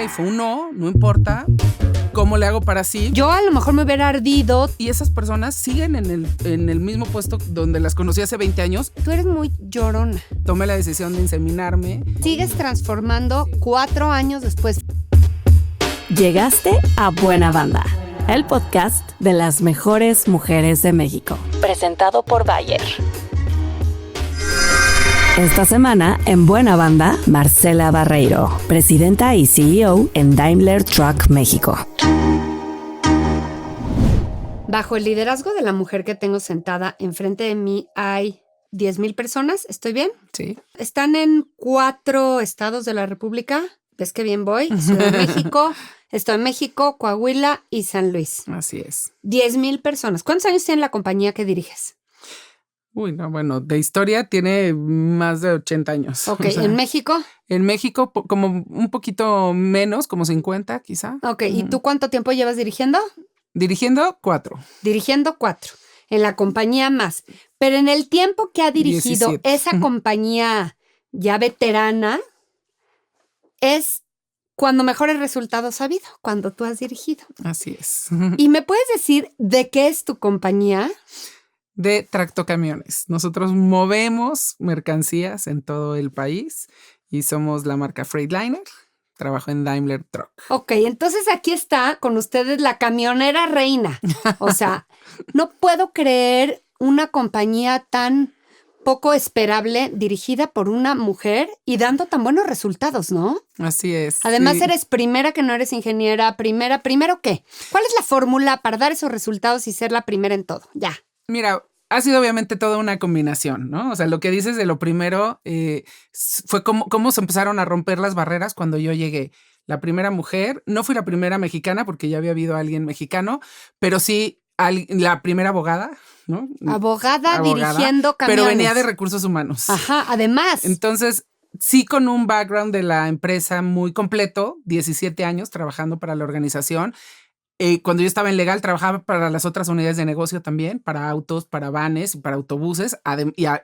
fue un no importa. ¿Cómo le hago para sí? Yo a lo mejor me hubiera ardido. Y esas personas siguen en el mismo puesto donde las conocí hace 20 años. Tú eres muy llorona. Tomé la decisión de inseminarme. Sigues transformando 4 años después. Llegaste a Buena Banda, el podcast de las mejores mujeres de México. Presentado por Bayer. Esta semana, en Buena Banda, Marcela Barreiro, presidenta y CEO en Daimler Truck México. Bajo el liderazgo de la mujer que tengo sentada enfrente de mí hay 10,000 personas. ¿Estoy bien? Sí. Están en 4 estados de la República. ¿Ves qué bien voy? Ciudad de México, Estado de México, Coahuila y San Luis. Así es. 10,000 personas. ¿Cuántos años tiene la compañía que diriges? Uy, no, bueno, de historia tiene más de 80 años. Ok, O sea, ¿en México? En México como un poquito menos, como 50 quizá. Ok, ¿y tú cuánto tiempo llevas dirigiendo? Dirigiendo 4. Dirigiendo 4. En la compañía más. Pero en el tiempo que ha dirigido 17. esa compañía ya veterana, es cuando mejores resultados ha habido, cuando tú has dirigido. Así es. ¿Y me puedes decir de qué es tu compañía? De tractocamiones. Nosotros movemos mercancías en todo el país y somos la marca Freightliner. Trabajo en Daimler Truck. Ok, entonces aquí está con ustedes la camionera reina. O sea, no puedo creer una compañía tan poco esperable dirigida por una mujer y dando tan buenos resultados, ¿no? Así es. Además, sí. eres primera que no eres ingeniera, ¿primero qué? ¿Cuál es la fórmula para dar esos resultados y ser la primera en todo? Ya. Mira, ha sido obviamente toda una combinación, ¿no? O sea, lo que dices de lo primero fue cómo se empezaron a romper las barreras cuando yo llegué. La primera mujer, no fui la primera mexicana porque ya había habido alguien mexicano, pero sí la primera abogada, ¿no? Abogada dirigiendo camiones. Pero venía de recursos humanos. Ajá, además. Entonces, sí con un background de la empresa muy completo, 17 años trabajando para la organización. Cuando yo estaba en legal, trabajaba para las otras unidades de negocio también, para autos, para vanes y para autobuses.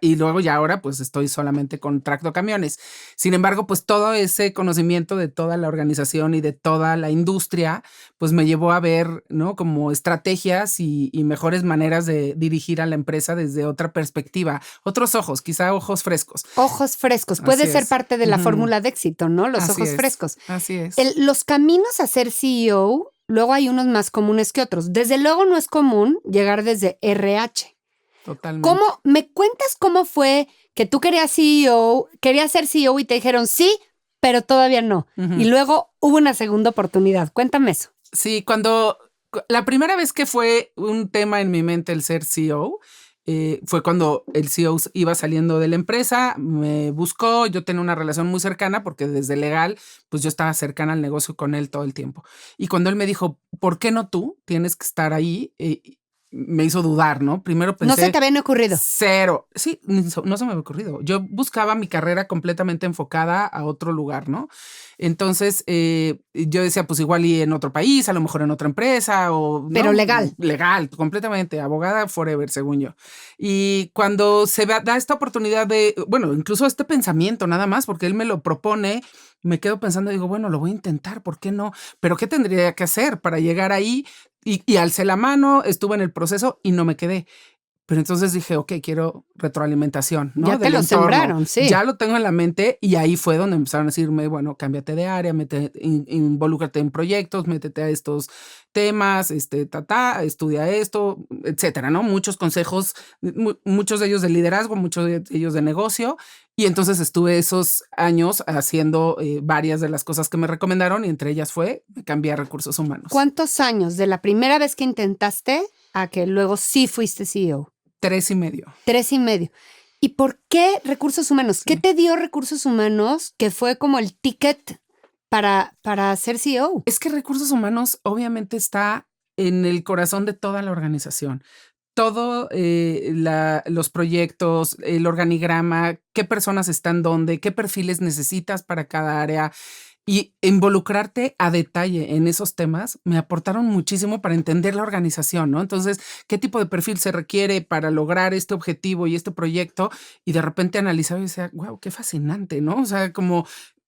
Y luego ya ahora pues estoy solamente con tractocamiones. Sin embargo, pues todo ese conocimiento de toda la organización y de toda la industria, pues me llevó a ver, ¿no? Como estrategias y mejores maneras de dirigir a la empresa desde otra perspectiva. Otros ojos, quizá ojos frescos. Ojos frescos. Puede ser parte de la fórmula de éxito, ¿no? Los ojos frescos. Así es. Los caminos a ser CEO... Luego hay unos más comunes que otros. Desde luego no es común llegar desde RH. Totalmente. ¿Me cuentas cómo fue que tú querías ser CEO y te dijeron sí, pero todavía no? Uh-huh. Y luego hubo una segunda oportunidad. Cuéntame eso. Sí, la primera vez que fue un tema en mi mente el ser CEO, fue cuando el CEO iba saliendo de la empresa, me buscó, yo tenía una relación muy cercana porque desde legal, pues yo estaba cercana al negocio con él todo el tiempo. Y cuando él me dijo, ¿por qué no tú? Tienes que estar ahí, me hizo dudar, ¿no? Primero pensé... ¿No se te había ocurrido? Cero. Sí, no se me había ocurrido. Yo buscaba mi carrera completamente enfocada a otro lugar, ¿no? Entonces, yo decía, pues igual y en otro país, a lo mejor en otra empresa o... Pero ¿no? Legal. Legal, completamente. Abogada forever, según yo. Y cuando se da esta oportunidad de, bueno, incluso este pensamiento nada más, porque él me lo propone, me quedo pensando, digo, bueno, lo voy a intentar, ¿por qué no? Pero ¿qué tendría que hacer para llegar ahí? Y alcé la mano, estuve en el proceso y no me quedé. Pero entonces dije, ok, quiero retroalimentación, ¿no? Ya te lo sembraron, sí. Ya lo tengo en la mente y ahí fue donde empezaron a decirme, bueno, cámbiate de área, involúcrate en proyectos, métete a estos temas, estudia esto, etcétera, ¿no? Muchos consejos, muchos de ellos de liderazgo, muchos de ellos de negocio. Y entonces estuve esos años haciendo varias de las cosas que me recomendaron y entre ellas fue cambiar recursos humanos. ¿Cuántos años de la primera vez que intentaste a que luego sí fuiste CEO? 3.5. 3.5. ¿Y por qué recursos humanos? Sí. ¿Qué te dio recursos humanos que fue como el ticket para ser CEO? Es que recursos humanos obviamente está en el corazón de toda la organización. Todo los proyectos, el organigrama, qué personas están dónde, qué perfiles necesitas para cada área. Y involucrarte a detalle en esos temas me aportaron muchísimo para entender la organización, ¿no? Entonces, ¿qué tipo de perfil se requiere para lograr este objetivo y este proyecto? Y de repente analizaba y decía, wow, qué fascinante, ¿no? O sea, como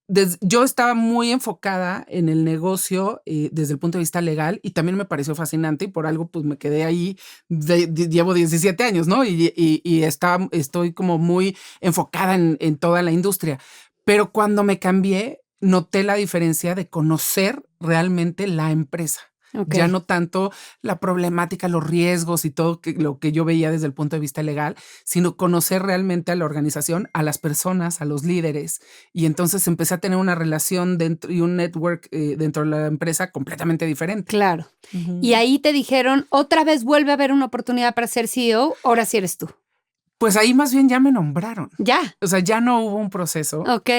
yo estaba muy enfocada en el negocio desde el punto de vista legal y también me pareció fascinante y por algo pues me quedé ahí, llevo 17 años, ¿no? Y estoy como muy enfocada en toda la industria. Pero cuando me cambié, noté la diferencia de conocer realmente la empresa. Okay. Ya no tanto la problemática, los riesgos y todo lo que yo veía desde el punto de vista legal, sino conocer realmente a la organización, a las personas, a los líderes. Y entonces empecé a tener una relación dentro y un network dentro de la empresa completamente diferente. Claro. Y ahí te dijeron, otra vez vuelve a haber una oportunidad para ser CEO, ahora sí eres tú. Pues ahí más bien ya me nombraron. Ya. O sea, ya no hubo un proceso. Ok.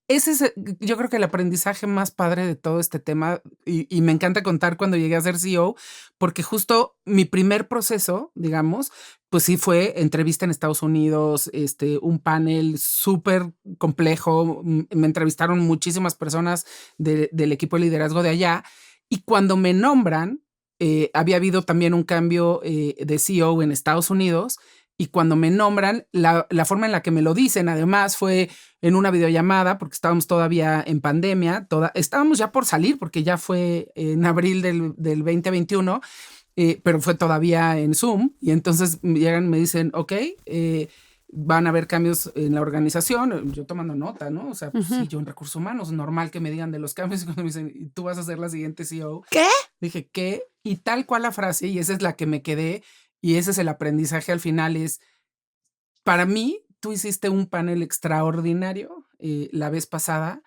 Ese es, yo creo que el aprendizaje más padre de todo este tema y me encanta contar cuando llegué a ser CEO, porque justo mi primer proceso, digamos, pues sí fue entrevista en Estados Unidos, un panel súper complejo, me entrevistaron muchísimas personas del equipo de liderazgo de allá y cuando me nombran, había habido también un cambio de CEO en Estados Unidos. Y cuando me nombran, la forma en la que me lo dicen, además, fue en una videollamada, porque estábamos todavía en pandemia, estábamos ya por salir, porque ya fue en abril del 2021, pero fue todavía en Zoom. Y entonces llegan y me dicen, ok, van a haber cambios en la organización. Yo tomando nota, ¿no? O sea, pues, sí, yo en recursos humanos, normal que me digan de los cambios. Y cuando me dicen, ¿y tú vas a ser la siguiente CEO? ¿Qué? Dije, ¿qué? Y tal cual la frase, y esa es la que me quedé. Y ese es el aprendizaje al final es, para mí, tú hiciste un panel extraordinario la vez pasada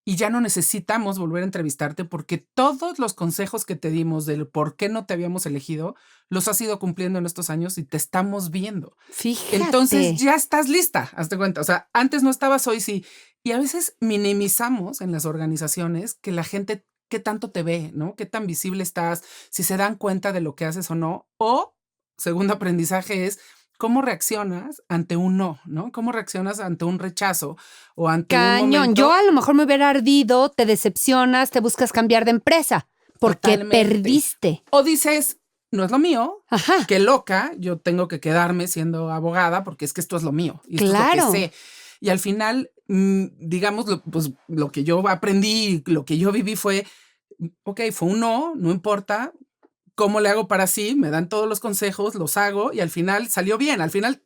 y ya no necesitamos volver a entrevistarte porque todos los consejos que te dimos del por qué no te habíamos elegido, los has ido cumpliendo en estos años y te estamos viendo. Fíjate. Entonces ya estás lista, hazte cuenta. O sea, antes no estabas, hoy sí. Y a veces minimizamos en las organizaciones que la gente, qué tanto te ve, ¿no? Qué tan visible estás, si se dan cuenta de lo que haces o no. O segundo aprendizaje es cómo reaccionas ante un no, ¿no? ¿Cómo reaccionas ante un rechazo o ante un momento? Yo a lo mejor me hubiera ardido, te decepcionas, te buscas cambiar de empresa porque Totalmente. perdiste. O dices, no es lo mío, Ajá. qué loca, yo tengo que quedarme siendo abogada porque es que esto es lo mío y esto Claro. es lo que sé. Y al final, digamos, pues lo que yo aprendí, lo que yo viví fue, ok, fue un no importa. ¿Cómo le hago para sí? Me dan todos los consejos, los hago y al final salió bien. Al final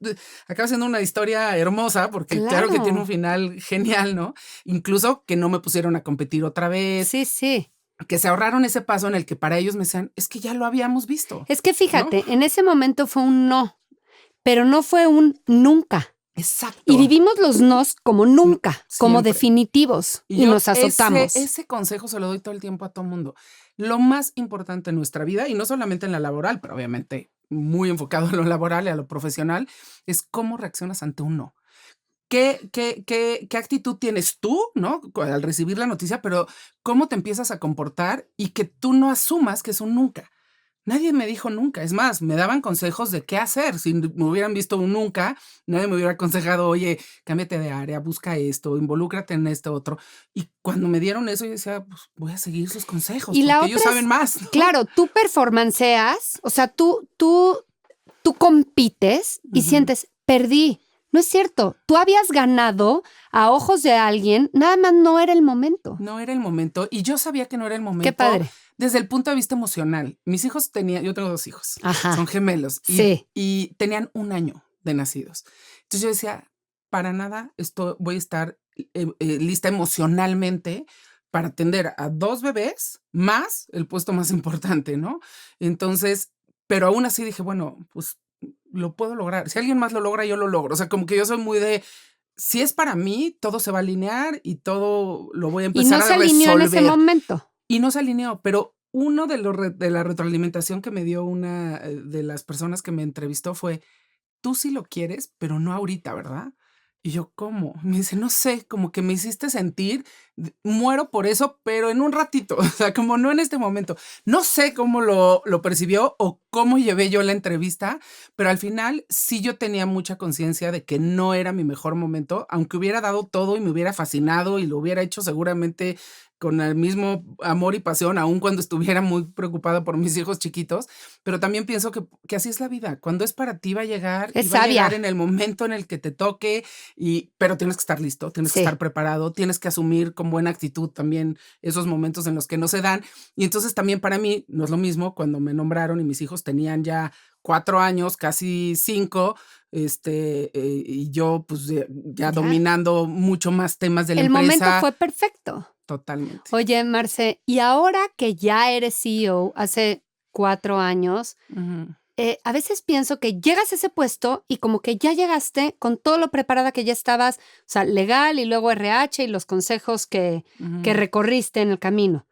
acaba siendo una historia hermosa porque claro que tiene un final genial, ¿no? Incluso que no me pusieron a competir otra vez. Sí, sí. Que se ahorraron ese paso en el que para ellos me decían, es que ya lo habíamos visto. Es que fíjate, ¿no? En ese momento fue un no, pero no fue un nunca. Exacto. Y vivimos los nos como nunca, siempre, como definitivos y nos azotamos. Ese consejo se lo doy todo el tiempo a todo mundo. Lo más importante en nuestra vida, y no solamente en la laboral, pero obviamente muy enfocado en lo laboral y a lo profesional, es cómo reaccionas ante un no. ¿Qué actitud tienes tú, ¿no? Al recibir la noticia, pero cómo te empiezas a comportar y que tú no asumas que es un nunca. Nadie me dijo nunca. Es más, me daban consejos de qué hacer. Si me hubieran visto un nunca, nadie me hubiera aconsejado, oye, cámbiate de área, busca esto, involúcrate en este otro. Y cuando me dieron eso, yo decía, pues voy a seguir sus consejos, y porque ellos saben más, ¿no? Claro, tú performanceas, o sea, tú compites y sientes, perdí. No es cierto. Tú habías ganado a ojos de alguien, nada más no era el momento. No era el momento. Y yo sabía que no era el momento. Qué padre. Desde el punto de vista emocional. Mis hijos yo tengo 2 hijos. Ajá. Son gemelos. Y tenían 1 año de nacidos. Entonces yo decía, para nada voy a estar lista emocionalmente para atender a 2 bebés más el puesto más importante, ¿no? Entonces, pero aún así dije, bueno, pues lo puedo lograr. Si alguien más lo logra, yo lo logro. O sea, como que yo soy muy de, si es para mí, todo se va a alinear y todo lo voy a empezar a resolver. Y no se alineó en ese momento. Y no se alineó, pero uno de la retroalimentación que me dio una de las personas que me entrevistó fue, tú sí lo quieres, pero no ahorita, ¿verdad? Y yo, ¿cómo? Me dice, no sé, como que me hiciste sentir, muero por eso, pero en un ratito, o sea, como no en este momento. No sé cómo lo percibió o cómo llevé yo la entrevista, pero al final sí yo tenía mucha conciencia de que no era mi mejor momento, aunque hubiera dado todo y me hubiera fascinado y lo hubiera hecho seguramente con el mismo amor y pasión, aun cuando estuviera muy preocupada por mis hijos chiquitos, pero también pienso que así es la vida. Cuando es para ti va a llegar, es y va sabia. A llegar en el momento en el que te toque, pero tienes que estar listo, tienes que estar preparado, tienes que asumir como con buena actitud también esos momentos en los que no se dan. Y entonces también para mí no es lo mismo cuando me nombraron y mis hijos tenían ya 4 años, casi 5, y yo pues ya Ya. dominando mucho más temas de la El momento empresa. fue perfecto. Totalmente. Oye, Marce, y ahora que ya eres CEO hace 4 años, Ujú, a veces pienso que llegas a ese puesto y como que ya llegaste con todo lo preparada que ya estabas, o sea, legal y luego RH y los consejos que ujú. recorriste en el camino.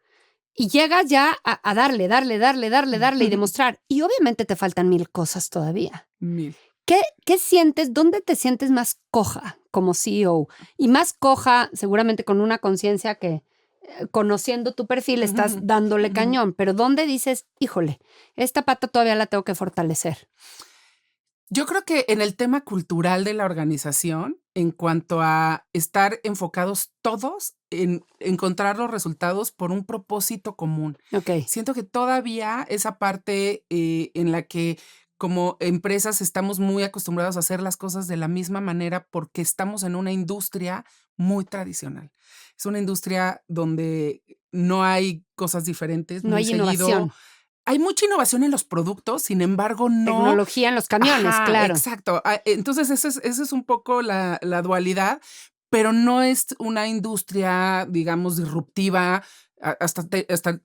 Y llegas ya a darle y demostrar. Y obviamente te faltan 1000 cosas todavía. 1000. ¿Qué sientes? ¿Dónde te sientes más coja como CEO? Y más coja, seguramente con una conciencia que, conociendo tu perfil, estás Ujú, dándole ujú. cañón. Pero ¿dónde dices, híjole, esta pata todavía la tengo que fortalecer? Yo creo que en el tema cultural de la organización, en cuanto a estar enfocados todos en encontrar los resultados por un propósito común. Ok. Siento que todavía esa parte, en la que como empresas estamos muy acostumbrados a hacer las cosas de la misma manera porque estamos en una industria muy tradicional. Es una industria donde no hay cosas diferentes No muy hay seguido. innovación. Hay mucha innovación en los productos, sin embargo, no. Tecnología en los camiones, Ajá, claro. exacto. Entonces, esa es un poco la dualidad, pero no es una industria, digamos, disruptiva. Hasta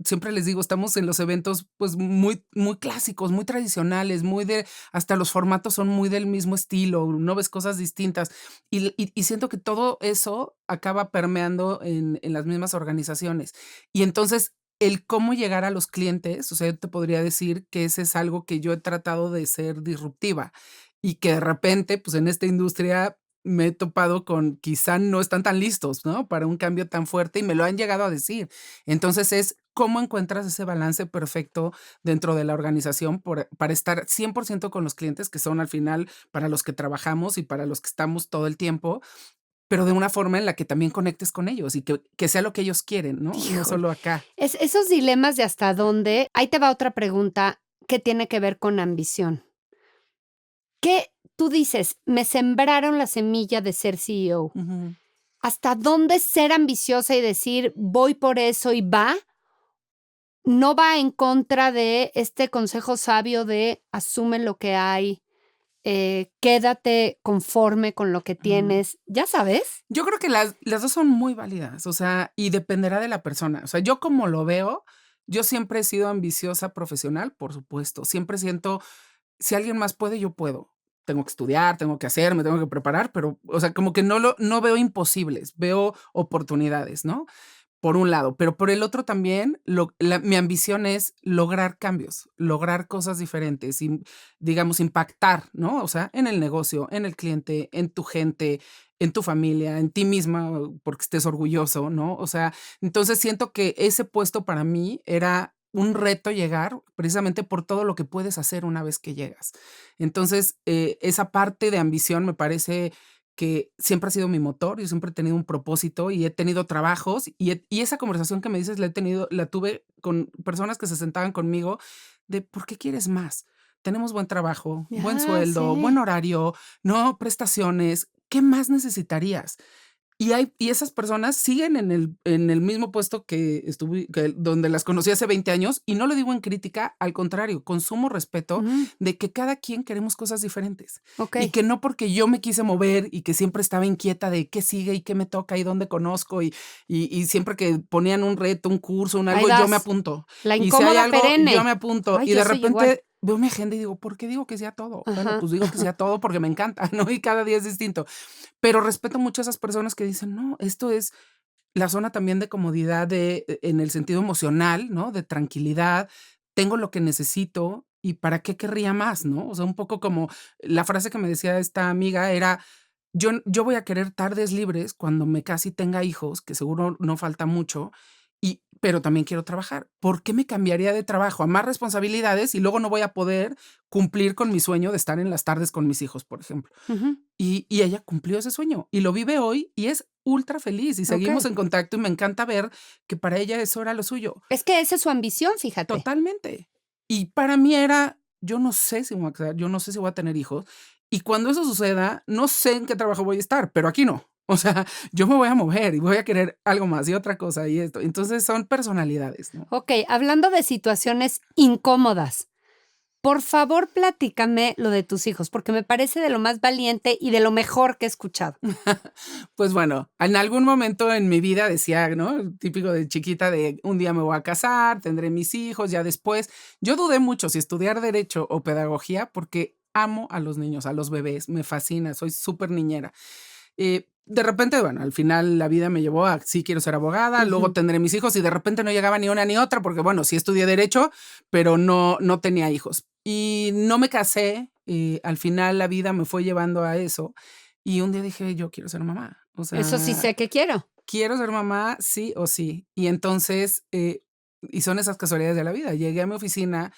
siempre les digo, estamos en los eventos, pues, muy muy clásicos, muy tradicionales, muy de hasta los formatos son muy del mismo estilo, no ves cosas distintas. Y siento que todo eso acaba permeando en las mismas organizaciones. Y entonces, el cómo llegar a los clientes, o sea, yo te podría decir que ese es algo que yo he tratado de ser disruptiva y que de repente, pues, en esta industria me he topado con quizá no están tan listos, ¿no? Para un cambio tan fuerte y me lo han llegado a decir. Entonces es cómo encuentras ese balance perfecto dentro de la organización para estar 100% con los clientes, que son al final para los que trabajamos y para los que estamos todo el tiempo, pero de una forma en la que también conectes con ellos y que sea lo que ellos quieren, ¿no? No Híjole. solo acá. Esos dilemas de hasta dónde. Ahí te va otra pregunta que tiene que ver con ambición. ¿Qué tú dices? Me sembraron la semilla de ser CEO. Ujú. ¿Hasta dónde ser ambiciosa y decir voy por eso y va? No va en contra de este consejo sabio de asume lo que hay, quédate conforme con lo que Ujú. tienes, ¿ya sabes? Yo creo que las 2 son muy válidas, o sea, y dependerá de la persona. O sea, yo como lo veo, yo siempre he sido ambiciosa profesional, por supuesto. Siempre siento, si alguien más puede, yo puedo. Tengo que estudiar, tengo que hacer, me tengo que preparar, pero, o sea, como que no veo imposibles, veo oportunidades, ¿no? Por un lado, pero por el otro también, mi ambición es lograr cambios, lograr cosas diferentes y, digamos, impactar, ¿no? O sea, en el negocio, en el cliente, en tu gente, en tu familia, en ti misma, porque estés orgulloso, ¿no? O sea, entonces siento que ese puesto para mí era un reto llegar, precisamente por todo lo que puedes hacer una vez que llegas. Entonces, esa parte de ambición me parece que siempre ha sido mi motor, yo siempre he tenido un propósito y he tenido trabajos, y esa conversación que me dices la tuve con personas que se sentaban conmigo de, ¿por qué quieres más? Tenemos buen trabajo, buen Ya sueldo, buen sé. horario, no, prestaciones, ¿qué más necesitarías? Y esas personas siguen en el mismo puesto que estuve donde las conocí hace 20 años, y no lo digo en crítica, al contrario, con sumo respeto Ujú, de que cada quien queremos cosas diferentes, y okey. que no porque yo me quise mover y que siempre estaba inquieta de qué sigue y qué me toca y dónde conozco, y siempre que ponían un reto, un curso, un Ahí algo, yo me vas, apunto. la Y si hay incómoda algo, yo me perenne. apunto. Ay, Y yo de soy igual. repente veo mi agenda y digo, ¿por qué digo que sí a todo? Bueno, Ajá. pues digo que sí a todo porque me encanta, ¿no? Y cada día es distinto. Pero respeto mucho a esas personas que dicen: "No, esto es la zona también de comodidad en el sentido emocional, ¿no? De tranquilidad, tengo lo que necesito, ¿y para qué querría más?", ¿no? O sea, un poco como la frase que me decía esta amiga era: "Yo voy a querer tardes libres cuando me case y tenga hijos, que seguro no falta mucho, pero también quiero trabajar. ¿Por qué me cambiaría de trabajo a más responsabilidades y luego no voy a poder cumplir con mi sueño de estar en las tardes con mis hijos?", por ejemplo. Ujú. Y ella cumplió ese sueño y lo vive hoy y es ultra feliz y seguimos Okey. en contacto y me encanta ver que para ella eso era lo suyo. Es que esa es su ambición, fíjate. Totalmente. Y para mí era, yo no sé si me voy a casar, yo no sé si voy a tener hijos, y cuando eso suceda, no sé en qué trabajo voy a estar, pero aquí no. O sea, yo me voy a mover y voy a querer algo más y otra cosa y esto. Entonces son personalidades, ¿no? Ok, hablando de situaciones incómodas, por favor platícame lo de tus hijos, porque me parece de lo más valiente y de lo mejor que he escuchado. Pues bueno, en algún momento en mi vida decía, ¿no? Típico de chiquita de un día me voy a casar, tendré mis hijos, ya después. Yo dudé mucho si estudiar derecho o pedagogía porque amo a los niños, a los bebés, me fascina, soy súper niñera. De repente, bueno, al final la vida me llevó a sí quiero ser abogada, luego tendré mis hijos y de repente no llegaba ni una ni otra porque, bueno, sí estudié derecho, pero no tenía hijos. Y no me casé, al final la vida me fue llevando a eso y un día dije, yo quiero ser mamá. O sea, Eso sí sé que quiero. quiero ser mamá sí o sí. Y entonces, y son esas casualidades de la vida. Llegué a mi oficina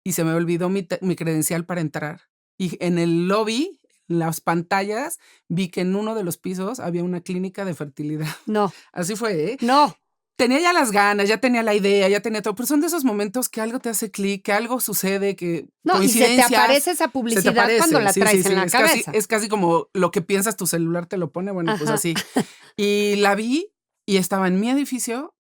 y se me olvidó mi credencial para entrar. Y en el lobby, las pantallas, vi que en uno de los pisos había una clínica de fertilidad. No, Así fue, ¿eh? no. Tenía ya las ganas, ya tenía la idea, ya tenía todo, pero son de esos momentos que algo te hace clic, que algo sucede, que No, y se te coincidencias, aparece esa se te publicidad aparece. cuando la Sí, traes sí, en sí, la cabeza. es casi como lo que piensas tu celular te lo pone, bueno, pues Ajá. así. Y la vi y estaba en mi edificio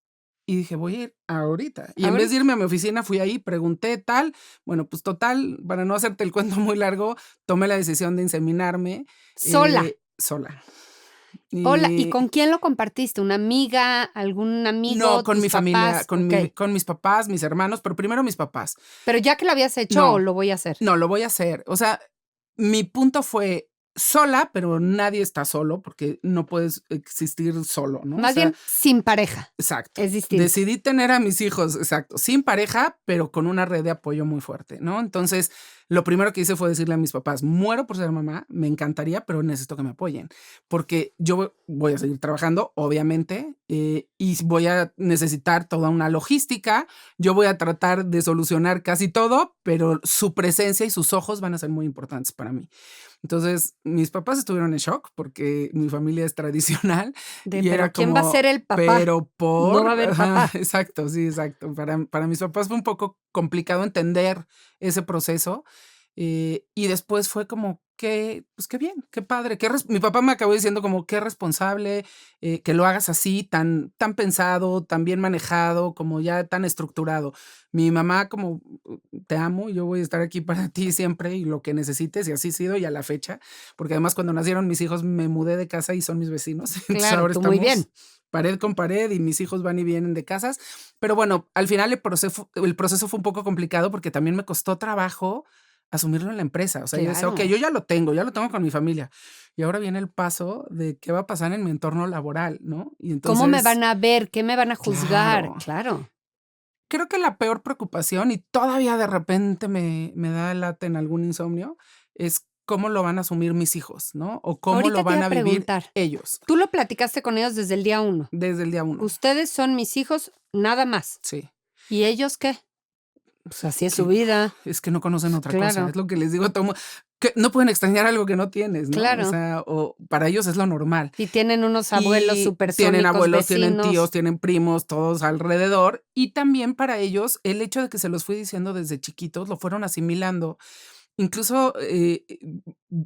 y dije, voy a ir ahorita. Y en vez de irme a mi oficina, fui ahí, pregunté tal, bueno, pues total, para no hacerte el cuento muy largo, tomé la decisión de inseminarme. Sola. Sola. Hola, ¿y Y con quién lo compartiste? ¿Una amiga? ¿Algún amigo? no, con ¿Tus mi familia, papás? con, Ok. con mis papás, mis hermanos, pero primero mis papás. Pero ya que lo habías hecho, No, ¿o lo voy a hacer? no, lo voy a hacer. O sea, mi punto fue sola, pero nadie está solo porque no puedes existir solo, ¿no? O Más sea, bien sin pareja. exacto. Es distinto. Decidí tener a mis hijos, exacto, sin pareja, pero con una red de apoyo muy fuerte, ¿no? Entonces, lo primero que hice fue decirle a mis papás, muero por ser mamá, me encantaría, pero necesito que me apoyen, porque yo voy a seguir trabajando, obviamente, y voy a necesitar toda una logística, yo voy a tratar de solucionar casi todo, pero su presencia y sus ojos van a ser muy importantes para mí. Entonces, mis papás estuvieron en shock porque mi familia es tradicional. De, Y pero era ¿quién va a como, ser el papá? pero por... No va a haber papá. Ajá, exacto, sí, exacto. Para mis papás fue un poco complicado entender ese proceso. Y después fue como, pues qué bien, qué padre. Mi papá me acabó diciendo como, qué responsable, que lo hagas así, tan pensado, tan bien manejado, como ya tan estructurado. Mi mamá como, te amo, yo voy a estar aquí para ti siempre y lo que necesites, y así ha sido y a la fecha, porque además cuando nacieron mis hijos me mudé de casa y son mis vecinos. Entonces Claro, ahora tú muy estamos bien. pared con pared y mis hijos van y vienen de casas. Pero bueno, al final el proceso fue un poco complicado porque también me costó trabajo asumirlo en la empresa. O sea, yo decía, Claro. ok, yo ya lo tengo con mi familia. Y ahora viene el paso de qué va a pasar en mi entorno laboral, ¿no? Y entonces, ¿Cómo me van a ver? ¿Qué me van a juzgar? Claro. Claro. Creo que la peor preocupación, y todavía de repente me da lata en algún insomnio, es cómo lo van a asumir mis hijos, ¿no? O cómo Ahorita lo te van iba a a vivir preguntar. ellos Tú lo platicaste con ellos desde el día 1. desde el día 1. Ustedes son mis hijos, nada más. Sí. ¿Y ellos qué? Pues así es su Que- vida. Es que no conocen otra Claro. cosa. Es lo que les digo a todo mundo, que no pueden extrañar algo que no tienes, ¿no? Claro. O sea, o para ellos es lo normal. Y tienen unos abuelos Y supersónicos, tienen abuelos, tienen vecinos. tíos, tienen primos, todos alrededor. Y también para ellos, el hecho de que se los fui diciendo desde chiquitos, lo fueron asimilando. Incluso,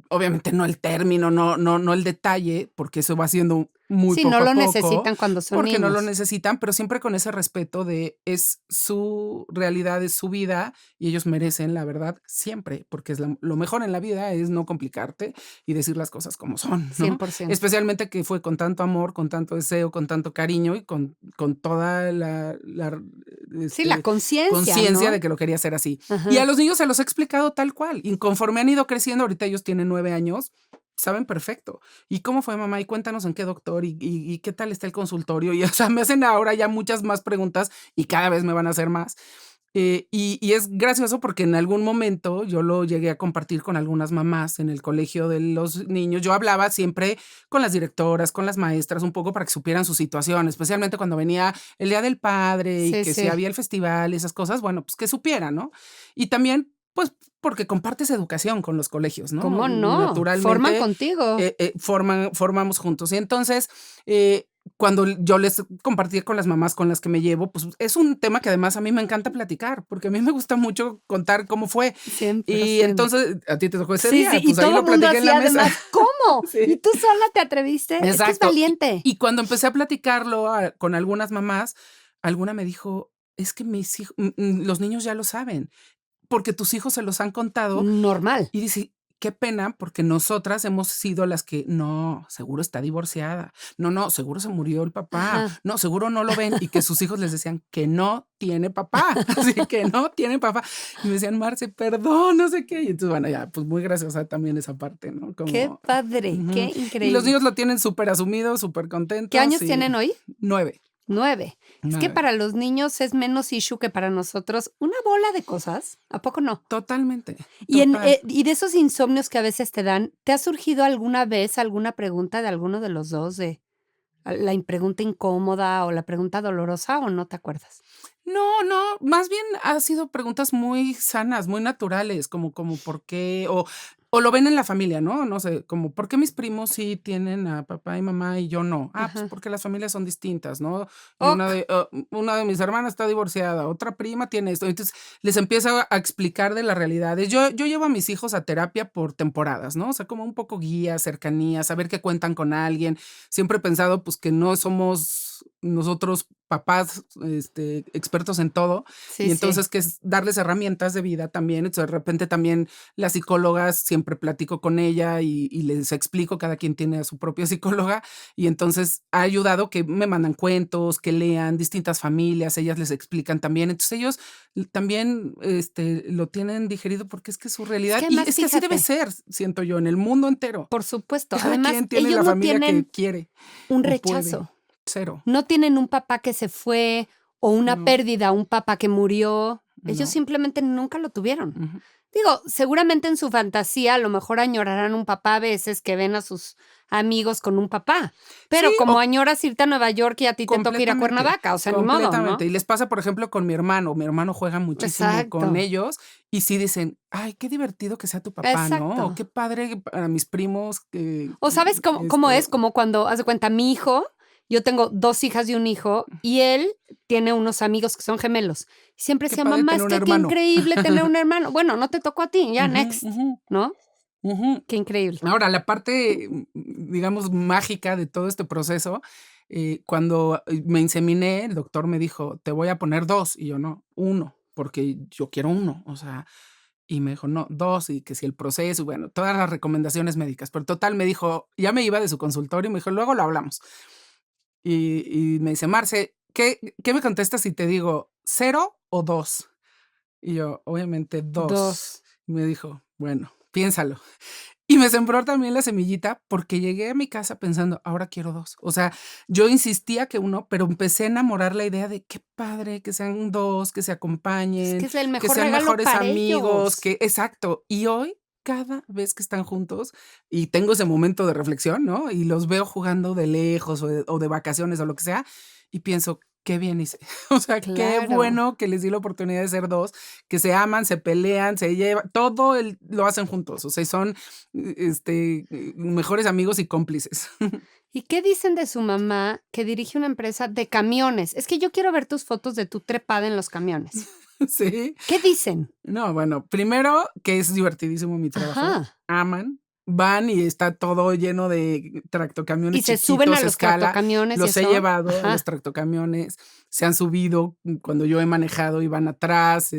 obviamente no el término, no el detalle, porque eso va siendo muy Sí, poco no a lo poco, necesitan cuando son porque no lo niños. necesitan, pero siempre con ese respeto de es su realidad, es su vida y ellos merecen la verdad siempre, porque es lo mejor en la vida es no complicarte y decir las cosas como son, ¿no? 100%. Especialmente que fue con tanto amor, con tanto deseo, con tanto cariño y con toda Sí, la conciencia, conciencia ¿no? de que lo quería hacer así. Ajá. Y a los niños se los he explicado tal cual. Y conforme han ido creciendo, ahorita ellos tienen 9 años, saben perfecto. ¿Y cómo fue, mamá? Y cuéntanos en qué doctor y qué tal está el consultorio. Y o sea, me hacen ahora ya muchas más preguntas y cada vez me van a hacer más. Y es gracioso porque en algún momento yo lo llegué a compartir con algunas mamás en el colegio de los niños. Yo hablaba siempre con las directoras, con las maestras, un poco para que supieran su situación, especialmente cuando venía el Día del Padre y Sí, que sí. si había el festival y esas cosas, bueno, pues que supieran, ¿no? Y también, pues, porque compartes educación con los colegios, ¿no? ¿Cómo no? Naturalmente. Forman contigo. Formamos juntos. Y entonces, cuando yo les compartí con las mamás con las que me llevo, pues es un tema que además a mí me encanta platicar, porque a mí me gusta mucho contar cómo fue. Y 100%. entonces a ti te tocó ese Sí, día, sí, y pues ahí todo lo el mundo platiqué en la hacía mesa. además, ¿cómo? Sí. ¿Y tú sola te atreviste? Es que es Exacto. valiente. Y cuando empecé a platicarlo con algunas mamás, alguna me dijo, es que mis hijos, los niños ya lo saben, porque tus hijos se los han contado. Normal. Y dice, qué pena, porque nosotras hemos sido las que, no, seguro está divorciada, no, seguro se murió el papá, Ajá. no, seguro no lo ven, y que sus hijos les decían que no tiene papá, así que no tiene papá. Y me decían, Marce, perdón, no sé qué. Y entonces, bueno, ya, pues muy graciosa también esa parte, ¿no? Qué Como, padre, qué y los increíble. niños lo tienen súper asumido, súper contentos. ¿Qué años y tienen hoy? 9. 9. Es que 9. para los niños es menos issue que para nosotros. Una bola de cosas. ¿A poco no? Totalmente. Y, Total. y de esos insomnios que a veces te dan, ¿te ha surgido alguna vez alguna pregunta de alguno de los dos? De la pregunta incómoda o la pregunta dolorosa, ¿o no te acuerdas? No, más bien ha sido preguntas muy sanas, muy naturales, como por qué, o lo ven en la familia, ¿no? No sé, como ¿por qué mis primos sí tienen a papá y mamá y yo no? Pues Ajá. porque las familias son distintas, ¿no? Y Ok. una de mis hermanas está divorciada, otra prima tiene esto. Entonces les empiezo a explicar de las realidades. Yo llevo a mis hijos a terapia por temporadas, ¿no? O sea, como un poco guía, cercanía, saber que cuentan con alguien. Siempre he pensado, pues, que no somos nosotros papás, expertos en todo, Sí, y sí. entonces que es darles herramientas de vida también. Entonces, de repente también las psicólogas, siempre platico con ella y les explico, cada quien tiene a su propia psicóloga, y entonces ha ayudado que me mandan cuentos, que lean distintas familias, ellas les explican también. Entonces ellos también lo tienen digerido porque es que es su Es realidad, que y además, es que así debe fíjate, ser, siento yo, en el mundo entero. por supuesto. Cada Además, quien tiene ellos la no familia que tienen quiere un o puede. rechazo. Cero. No tienen un papá que se fue o una No, pérdida, un papá que murió. Ellos no. simplemente nunca lo tuvieron. Ujú. Digo, seguramente en su fantasía a lo mejor añorarán un papá a veces que ven a sus amigos con un papá, Sí, pero como o añoras irte a Nueva York y a ti te toca ir a completamente, Cuernavaca, o sea, ni modo, completamente. ¿no? Y les pasa, por ejemplo, con mi hermano juega muchísimo con Exacto, ellos y sí dicen, ay, qué divertido que sea tu papá, ¿no? O exacto. qué padre para mis primos que, O sabes cómo es, como cuando, haz de cuenta, mi hijo, yo tengo 2 hijas y un hijo, y él tiene unos amigos que son gemelos. Y siempre qué decía, padre mamá, tener es un que qué hermano. increíble tener un hermano. Bueno, no te tocó a ti, ya, Ujú, next, ujú, ¿no? ujú. Qué increíble. Ahora, la parte, digamos, mágica de todo este proceso, cuando me inseminé, el doctor me dijo, te voy a poner 2, y yo no, 1, porque yo quiero 1, o sea, y me dijo, no, 2, y que si el proceso, y bueno, todas las recomendaciones médicas, pero total me dijo, ya me iba de su consultorio y me dijo, luego lo hablamos. Y me dice, Marce, ¿qué me contestas si te digo 0 o 2? Y yo, obviamente 2. 2. Y me dijo, bueno, piénsalo. Y me sembró también la semillita porque llegué a mi casa pensando, ahora quiero 2. O sea, yo insistía que 1, pero empecé a enamorar la idea de qué padre que sean 2, que se Es que acompañen, es el que mejor sean regalo mejores para amigos, ellos. que exacto. Y hoy, cada vez que están juntos y tengo ese momento de reflexión, ¿no? Y los veo jugando de lejos o de vacaciones o lo que sea, y pienso, qué bien hice. O sea, qué Claro. bueno que les di la oportunidad de ser 2, que se aman, se pelean, se llevan, todo lo hacen juntos. O sea, y son mejores amigos y cómplices. ¿Y qué dicen de su mamá que dirige una empresa de camiones? Es que yo quiero ver tus fotos de tu trepada en los camiones. Sí. ¿Qué dicen? No, bueno, primero que es divertidísimo mi trabajo. Ajá. Aman. Van y está todo lleno de Y tractocamiones se suben a chiquitos, los escala. tractocamiones y Los he eso. llevado a los Ajá. tractocamiones. Se han subido cuando yo he manejado y van atrás,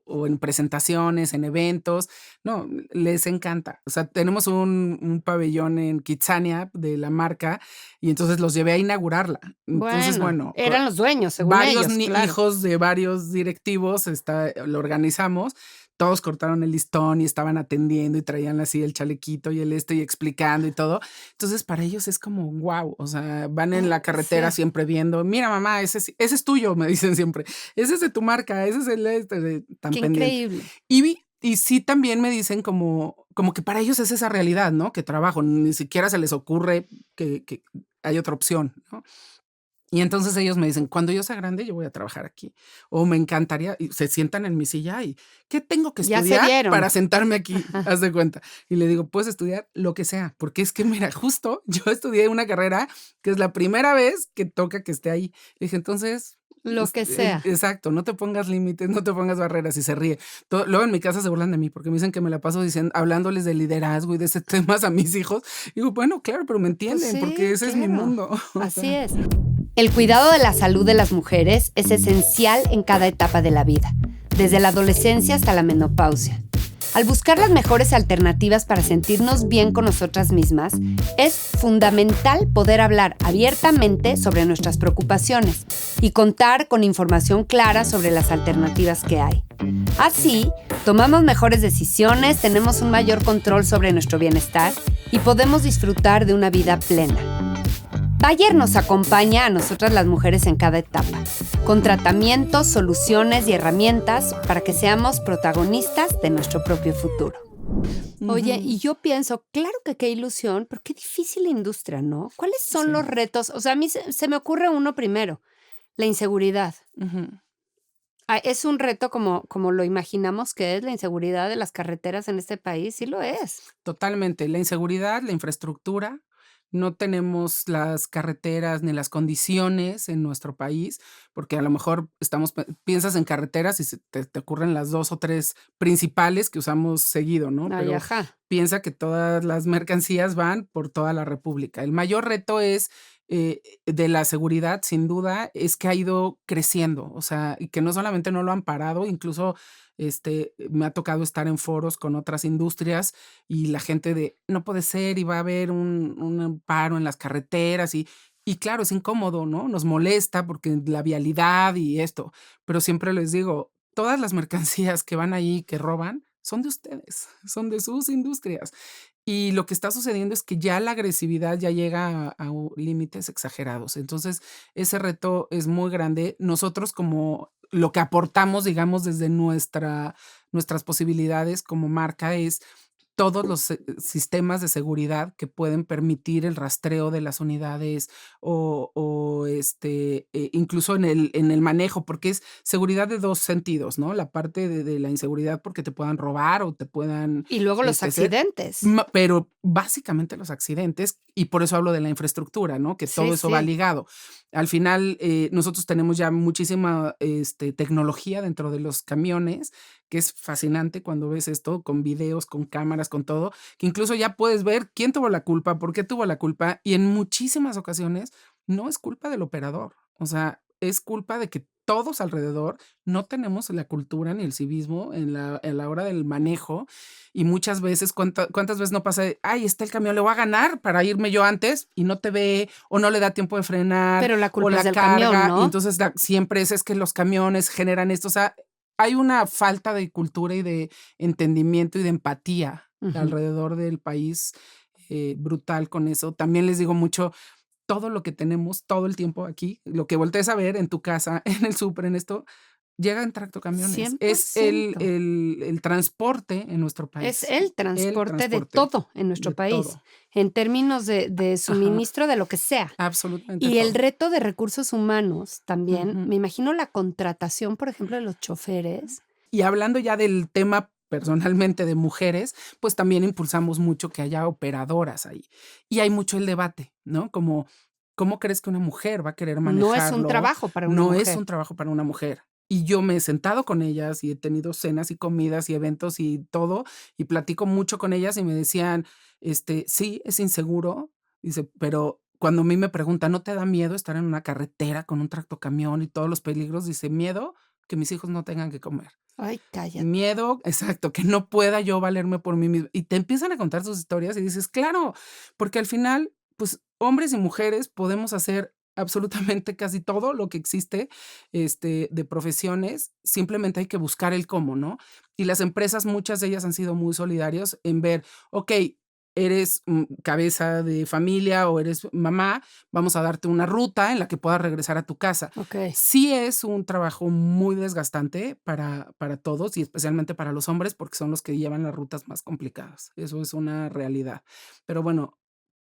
o en presentaciones, en eventos. No, les encanta. O sea, tenemos un pabellón en Kitsania de la marca y entonces los llevé a inaugurarla. Entonces, Bueno, bueno, eran los dueños, según varios ellos, claro. hijos de varios directivos lo organizamos. Todos cortaron el listón y estaban atendiendo y traían así el chalequito y y explicando y todo. Entonces, para ellos es como wow. O sea, van en la carretera Sí, siempre viendo, mira, mamá, ese es tuyo, me dicen siempre. Ese es de tu marca, ese es tan qué pendiente. increíble. Y sí también me dicen como que para ellos es esa realidad, ¿no? Que trabajo, ni siquiera se les ocurre que hay otra opción, ¿no? Y entonces ellos me dicen, cuando yo sea grande, yo voy a trabajar aquí. O me encantaría, y se sientan en mi silla y, ¿qué tengo que Ya se estudiar vieron. para sentarme aquí? Ajá. Haz de cuenta. Y le digo, puedes estudiar lo que sea, porque es que, mira, justo yo estudié una carrera que es la primera vez que toca que esté ahí. Le dije, entonces, Lo que sea. exacto, no te pongas límites, no te pongas barreras. Y se ríe. Luego en mi casa se burlan de mí porque me dicen que me la paso diciendo, hablándoles de liderazgo y de ese temas a mis hijos. Y digo, bueno, claro, pero me entienden, Pues porque sí, ese es mi claro. mundo. O Así sea, es. El cuidado de la salud de las mujeres es esencial en cada etapa de la vida, desde la adolescencia hasta la menopausia. Al buscar las mejores alternativas para sentirnos bien con nosotras mismas, es fundamental poder hablar abiertamente sobre nuestras preocupaciones y contar con información clara sobre las alternativas que hay. Así, tomamos mejores decisiones, tenemos un mayor control sobre nuestro bienestar y podemos disfrutar de una vida plena. Bayer nos acompaña a nosotras las mujeres en cada etapa, con tratamientos, soluciones y herramientas para que seamos protagonistas de nuestro propio futuro. Oye, y yo pienso, claro que qué ilusión, pero qué difícil la industria, ¿no? ¿Cuáles son Sí. los retos? O sea, a mí se me ocurre uno primero, la inseguridad. Ujú. ¿Es un reto como lo imaginamos que es la inseguridad de las carreteras en este país? Sí lo es. Totalmente. La inseguridad, la infraestructura, no tenemos las carreteras ni las condiciones en nuestro país, porque a lo mejor piensas en carreteras y te ocurren las 2 o 3 principales que usamos seguido, ¿no? Ay, Pero ajá. piensa que todas las mercancías van por toda la república. El mayor reto es, de la seguridad, sin duda, es que ha ido creciendo, o sea, y que no solamente no lo han parado, incluso, me ha tocado estar en foros con otras industrias y la gente de: "No puede ser, y va a haber un paro en las carreteras", y claro, es incómodo, ¿no? Nos molesta porque la vialidad y esto, pero siempre les digo: "Todas las mercancías que van ahí, que roban, son de ustedes, son de sus industrias". Y lo que está sucediendo es que ya la agresividad ya llega a límites exagerados. Entonces, ese reto es muy grande. Nosotros como lo que aportamos, digamos, desde nuestras posibilidades como marca es todos los sistemas de seguridad que pueden permitir el rastreo de las unidades o incluso en el manejo, porque es seguridad de 2 sentidos, ¿no? La parte de la inseguridad porque te puedan robar o te puedan, Y luego los hacer accidentes. pero básicamente los accidentes, y por eso hablo de la infraestructura, ¿no? Que Sí, todo eso va sí. ligado. Al final, nosotros tenemos ya muchísima, tecnología dentro de los camiones, que es fascinante cuando ves esto con videos, con cámaras, con todo, que incluso ya puedes ver quién tuvo la culpa, por qué tuvo la culpa, y en muchísimas ocasiones no es culpa del operador, o sea, es culpa de que todos alrededor no tenemos la cultura ni el civismo en la hora del manejo, y muchas veces, ¿cuántas veces no pasa de: "Ay, está el camión, le voy a ganar para irme yo antes", y no te ve, o no le da tiempo de frenar, Pero la o culpa es la del camión, carga, y ¿no? entonces siempre es que los camiones generan esto, o sea, hay una falta de cultura y de entendimiento y de empatía Ujú. alrededor del país, brutal con eso. También les digo mucho, todo lo que tenemos todo el tiempo aquí, lo que voltees a ver en tu casa, en el súper, en esto, llega en tractocamiones. Es el 100%. el el transporte en nuestro Es país, el el transporte de transporte todo en nuestro de país, todo. en términos de Ajá, suministro de lo que sea. absolutamente Y el todo. reto de recursos humanos también, Ujú. me imagino la contratación, por ejemplo, de los choferes. Y hablando ya del tema personalmente de mujeres, pues también impulsamos mucho que haya operadoras ahí. Y hay mucho el debate, ¿no? Como, ¿cómo crees que una mujer va a querer No es un manejarlo? trabajo para una No es mujer. un trabajo para una mujer. Y yo me he sentado con ellas y he tenido cenas y comidas y eventos y todo, y platico mucho con ellas y me decían, sí, es inseguro, dice, pero cuando a mí me preguntan, ¿no te da miedo estar en una carretera con un tractocamión y todos los peligros? Dice, miedo que mis hijos no tengan que comer. Ay, cállate. Miedo, exacto, que no pueda yo valerme por mí mismo. Y te empiezan a contar sus historias y dices, claro, porque al final, pues, hombres y mujeres podemos hacer absolutamente casi todo lo que existe, de profesiones, simplemente hay que buscar el cómo, ¿no? Y las empresas, muchas de ellas han sido muy solidarios en ver, okey, eres, cabeza de familia o eres mamá, vamos a darte una ruta en la que puedas regresar a tu casa. Okey. Sí es un trabajo muy desgastante para todos y especialmente para los hombres, porque son los que llevan las rutas más complicadas. Eso es una realidad. Pero bueno,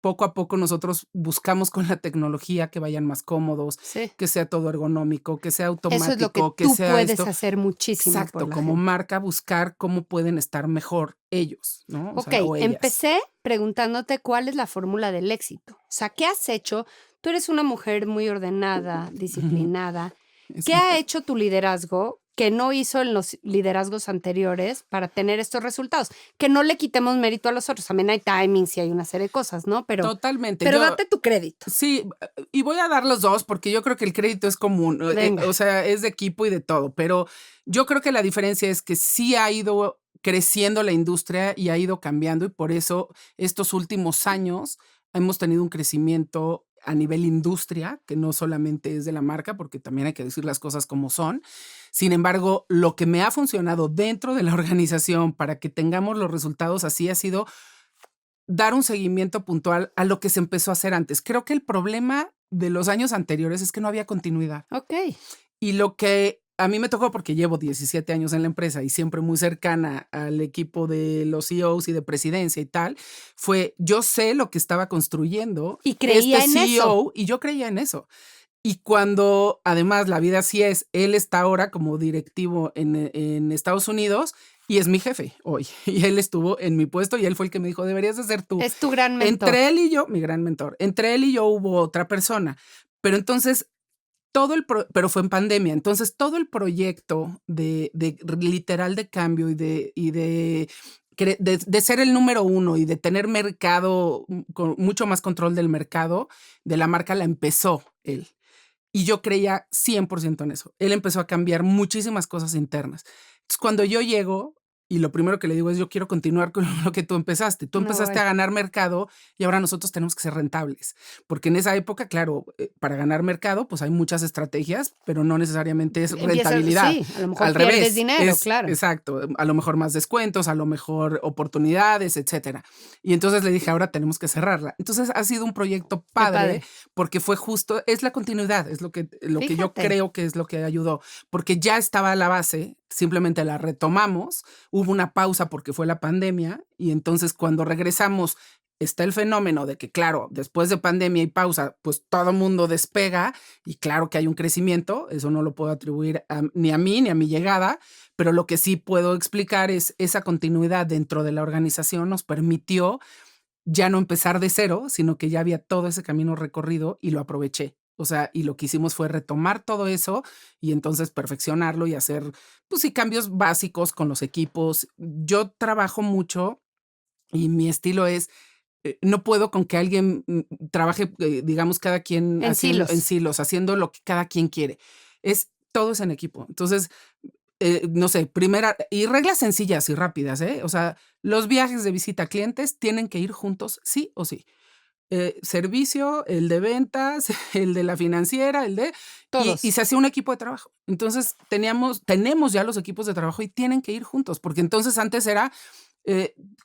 poco a poco nosotros buscamos con la tecnología que vayan más cómodos, Sí. que sea todo ergonómico, que sea automático, Eso es lo que que tú sea puedes esto. hacer muchísimo por Exacto, la como gente. marca buscar cómo pueden estar mejor ellos, ¿no? O Ok, sea, o ellas. empecé preguntándote cuál es la fórmula del éxito. O sea, ¿qué has hecho? Tú eres una mujer muy ordenada, disciplinada. Es ¿Qué un ha reto. hecho tu liderazgo que no hizo en los liderazgos anteriores para tener estos resultados? Que no le quitemos mérito a los otros. También hay timings y hay una serie de cosas, ¿no? Totalmente. Pero Yo, date tu crédito. sí, y voy a dar los dos porque yo creo que el crédito es común, Venga. o sea, es de equipo y de todo, pero yo creo que la diferencia es que sí ha ido creciendo la industria y ha ido cambiando y por eso estos últimos años hemos tenido un crecimiento a nivel industria, que no solamente es de la marca, porque también hay que decir las cosas como son. Sin embargo, lo que me ha funcionado dentro de la organización para que tengamos los resultados así ha sido dar un seguimiento puntual a lo que se empezó a hacer antes. Creo que el problema de los años anteriores es que no había continuidad. Ok. Y lo que a mí me tocó, porque llevo 17 años en la empresa y siempre muy cercana al equipo de los CEOs y de presidencia y tal, fue yo sé lo que estaba construyendo Y creía en eso. y yo creía en eso. Y cuando además la vida así es, él está ahora como directivo en Estados Unidos y es mi jefe hoy. Y él estuvo en mi puesto y él fue el que me dijo, deberías de ser tú. Es tu gran mentor. Entre él y yo, mi gran mentor, entre él y yo hubo otra persona. Pero entonces, pero fue en pandemia. Entonces, todo el proyecto de literal de cambio y de ser el número uno y de tener mercado, con mucho más control del mercado, de la marca, la empezó él. Y yo creía 100% en eso. Él empezó a cambiar muchísimas cosas internas. Entonces, cuando yo llego, y lo primero que le digo es, yo quiero continuar con lo que tú empezaste. Tú No, empezaste a ganar mercado y ahora nosotros tenemos que ser rentables. Porque en esa época, claro, para ganar mercado, pues hay muchas estrategias, pero no necesariamente es rentabilidad. Sí, a lo mejor Al pierdes revés, dinero, claro. Exacto. A lo mejor más descuentos, a lo mejor oportunidades, etcétera. Y entonces le dije, ahora tenemos que cerrarla. Entonces ha sido un proyecto padre. Porque fue justo, es la continuidad, es lo que yo creo que es lo que ayudó, porque ya estaba a la base, simplemente la retomamos, hubo una pausa porque fue la pandemia y entonces cuando regresamos está el fenómeno de que claro, después de pandemia y pausa, pues todo el mundo despega y claro que hay un crecimiento, eso no lo puedo atribuir ni a mí ni a mi llegada, pero lo que sí puedo explicar es esa continuidad dentro de la organización nos permitió ya no empezar de cero, sino que ya había todo ese camino recorrido y lo aproveché. O sea, y lo que hicimos fue retomar todo eso y entonces perfeccionarlo y hacer, pues sí, cambios básicos con los equipos. Yo trabajo mucho y mi estilo es, no puedo con que alguien trabaje, digamos, cada quien en silos, haciendo lo que cada quien quiere. Todo es en equipo. Entonces, no sé, y reglas sencillas y rápidas, ¿eh? O sea, los viajes de visita a clientes tienen que ir juntos, sí o sí. Servicio, el de ventas, el de la financiera, todos. Y se hacía un equipo de trabajo. Entonces, tenemos ya los equipos de trabajo y tienen que ir juntos, porque entonces antes era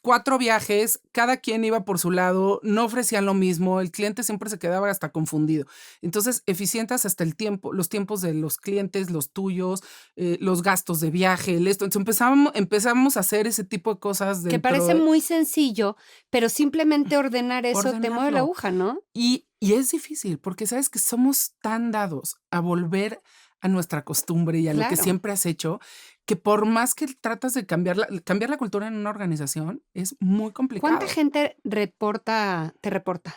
4 viajes, cada quien iba por su lado, no ofrecían lo mismo, el cliente siempre se quedaba hasta confundido. Entonces, eficientas hasta los tiempos de los clientes, los tuyos, los gastos de viaje, Entonces, empezamos a hacer ese tipo de cosas. Que parece muy sencillo, pero simplemente ordenar eso te mueve la aguja, ¿no? Y es difícil, porque sabes que somos tan dados a volver a nuestra costumbre y a lo que siempre has hecho, que por más que tratas de cambiar la cultura en una organización, es muy complicado. ¿Cuánta gente te reporta?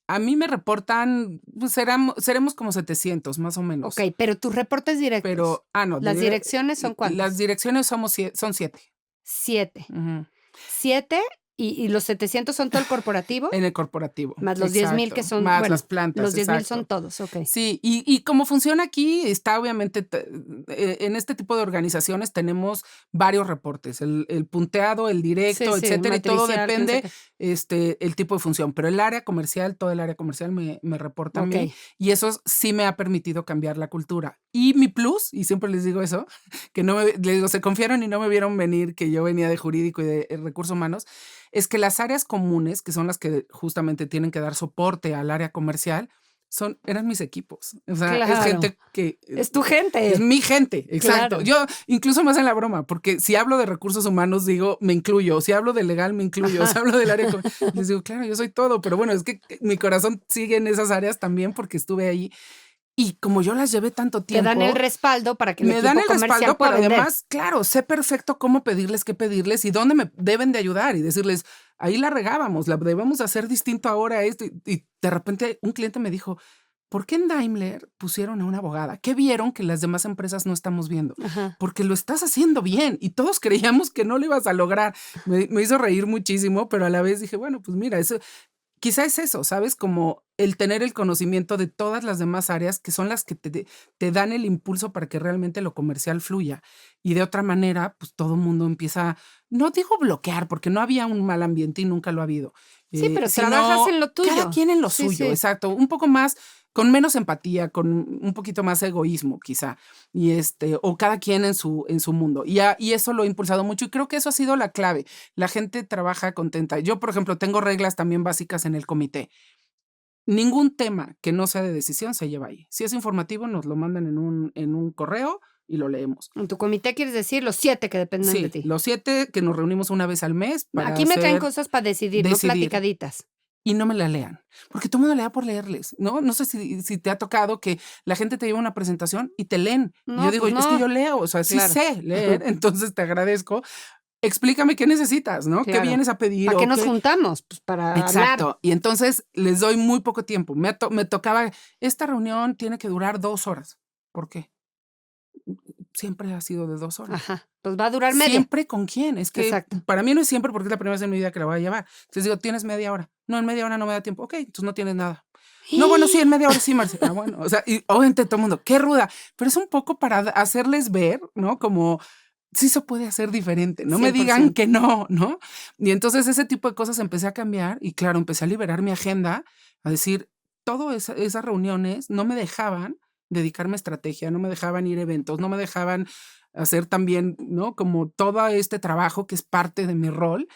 A mí me reportan, pues seremos como 700, más o menos. Ok, pero tus reportes directos. Pero, no. ¿Las direcciones son cuántas? Las direcciones son 7. 7. Uh-huh. 7 y los 700 son todo el corporativo. En el corporativo. Más los 10,000 que son. Más las plantas. Los 10,000 son todos, ok. Sí, y como funciona aquí, está obviamente, en este tipo de organizaciones tenemos varios reportes, el punteado, el directo, etcétera, y todo depende el tipo de función. Pero toda el área comercial me reporta a mí, y eso sí me ha permitido cambiar la cultura. Y mi plus, y siempre les digo eso, que les digo, se confiaron y no me vieron venir, que yo venía de jurídico y de recursos humanos, es que las áreas comunes, que son las que justamente tienen que dar soporte al área comercial, eran mis equipos. O sea, Claro. es gente que... Es tu gente. Es mi gente, exacto. Claro. Yo incluso más en la broma, porque si hablo de recursos humanos, digo, me incluyo. Si hablo de legal, me incluyo. Ajá. Si hablo del área, les digo, claro, yo soy todo. Pero bueno, es que mi corazón sigue en esas áreas también porque estuve ahí. Y como yo las llevé tanto Te tiempo... dan el respaldo para que el me equipo dan el comercial respaldo, pueda pero vender. además, claro, sé perfecto cómo pedirles, qué pedirles y dónde me deben de ayudar y decirles, ahí la regábamos, la debemos hacer distinto ahora esto. Y de repente un cliente me dijo, ¿por qué en Daimler pusieron a una abogada? ¿Qué vieron que las demás empresas no estamos viendo? Ajá. Porque lo estás haciendo bien y todos creíamos que no lo ibas a lograr. Me hizo reír muchísimo, pero a la vez dije, bueno, pues mira, eso... Quizá es eso, ¿sabes? Como el tener el conocimiento de todas las demás áreas que son las que te dan el impulso para que realmente lo comercial fluya. Y de otra manera, pues todo el mundo empieza, no digo bloquear, porque no había un mal ambiente y nunca lo ha habido. Sí, pero sino trabajas en lo tuyo. Cada quien en lo Sí, suyo, sí. exacto. Un poco más, con menos empatía, con un poquito más egoísmo, quizá. Y o cada quien en su mundo. Y eso lo ha impulsado mucho. Y creo que eso ha sido la clave. La gente trabaja contenta. Yo, por ejemplo, tengo reglas también básicas en el comité. Ningún tema que no sea de decisión se lleva ahí. Si es informativo, nos lo mandan en un correo y lo leemos. En tu comité quieres decir los 7 que dependen de ti. Sí, los 7 que nos reunimos una vez al mes para Aquí me traen hacer- cosas para decidir, no platicaditas. y no me la lean, porque todo el mundo le da por leerles, ¿no? No sé si te ha tocado que la gente te lleva una presentación y te leen. No, y yo digo, pues es que no. yo leo, o sea, sí Claro. sé leer, entonces te agradezco. Explícame qué necesitas, ¿no? Claro. ¿Qué vienes a pedir? ¿Para qué o nos qué? juntamos? Pues para hablar. Exacto. Y entonces les doy muy poco tiempo. Me tocaba, esta reunión tiene que durar 2 horas. ¿Por qué? Siempre ha sido de 2 horas. Ajá. Pues va a durar media. ¿Siempre con quién? Es que Exacto. para mí no es siempre porque es la primera vez en mi vida que la voy a llevar. Entonces digo, tienes media hora. No, en media hora no me da tiempo. Ok, entonces no tienes nada. No, bueno, sí, en media hora sí, Marce. Ah, bueno, o sea, y obviamente todo el mundo, qué ruda. Pero es un poco para hacerles ver, ¿no? Como sí se puede hacer diferente. No me 100%. digan que no, ¿no? Y entonces ese tipo de cosas empecé a cambiar y claro, empecé a liberar mi agenda, a decir, todas esas reuniones no me dejaban dedicarme a estrategia, no me dejaban ir a eventos, no me dejaban hacer también, ¿no? Como todo este trabajo que es parte de mi rol,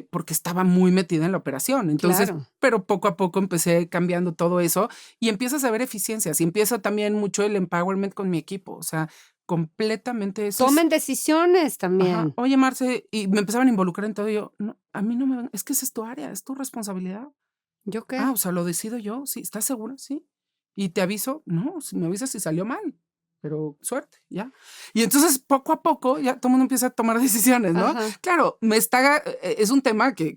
porque estaba muy metida en la operación. Entonces, Claro. pero poco a poco empecé cambiando todo eso y empiezas a ver eficiencias y empieza también mucho el empowerment con mi equipo. O sea, completamente eso. Tomen decisiones también. Ajá. Oye, Marce, y me empezaban a involucrar en todo. Y yo, no, a mí no me, es que esa es tu área, es tu responsabilidad. ¿Yo qué? Ah, o sea, lo decido yo, sí, ¿estás segura? Sí. Y te aviso, no, si me avisas si salió mal, pero suerte, ya. Y entonces poco a poco ya todo el mundo empieza a tomar decisiones, ¿no? Ajá. Claro, es un tema que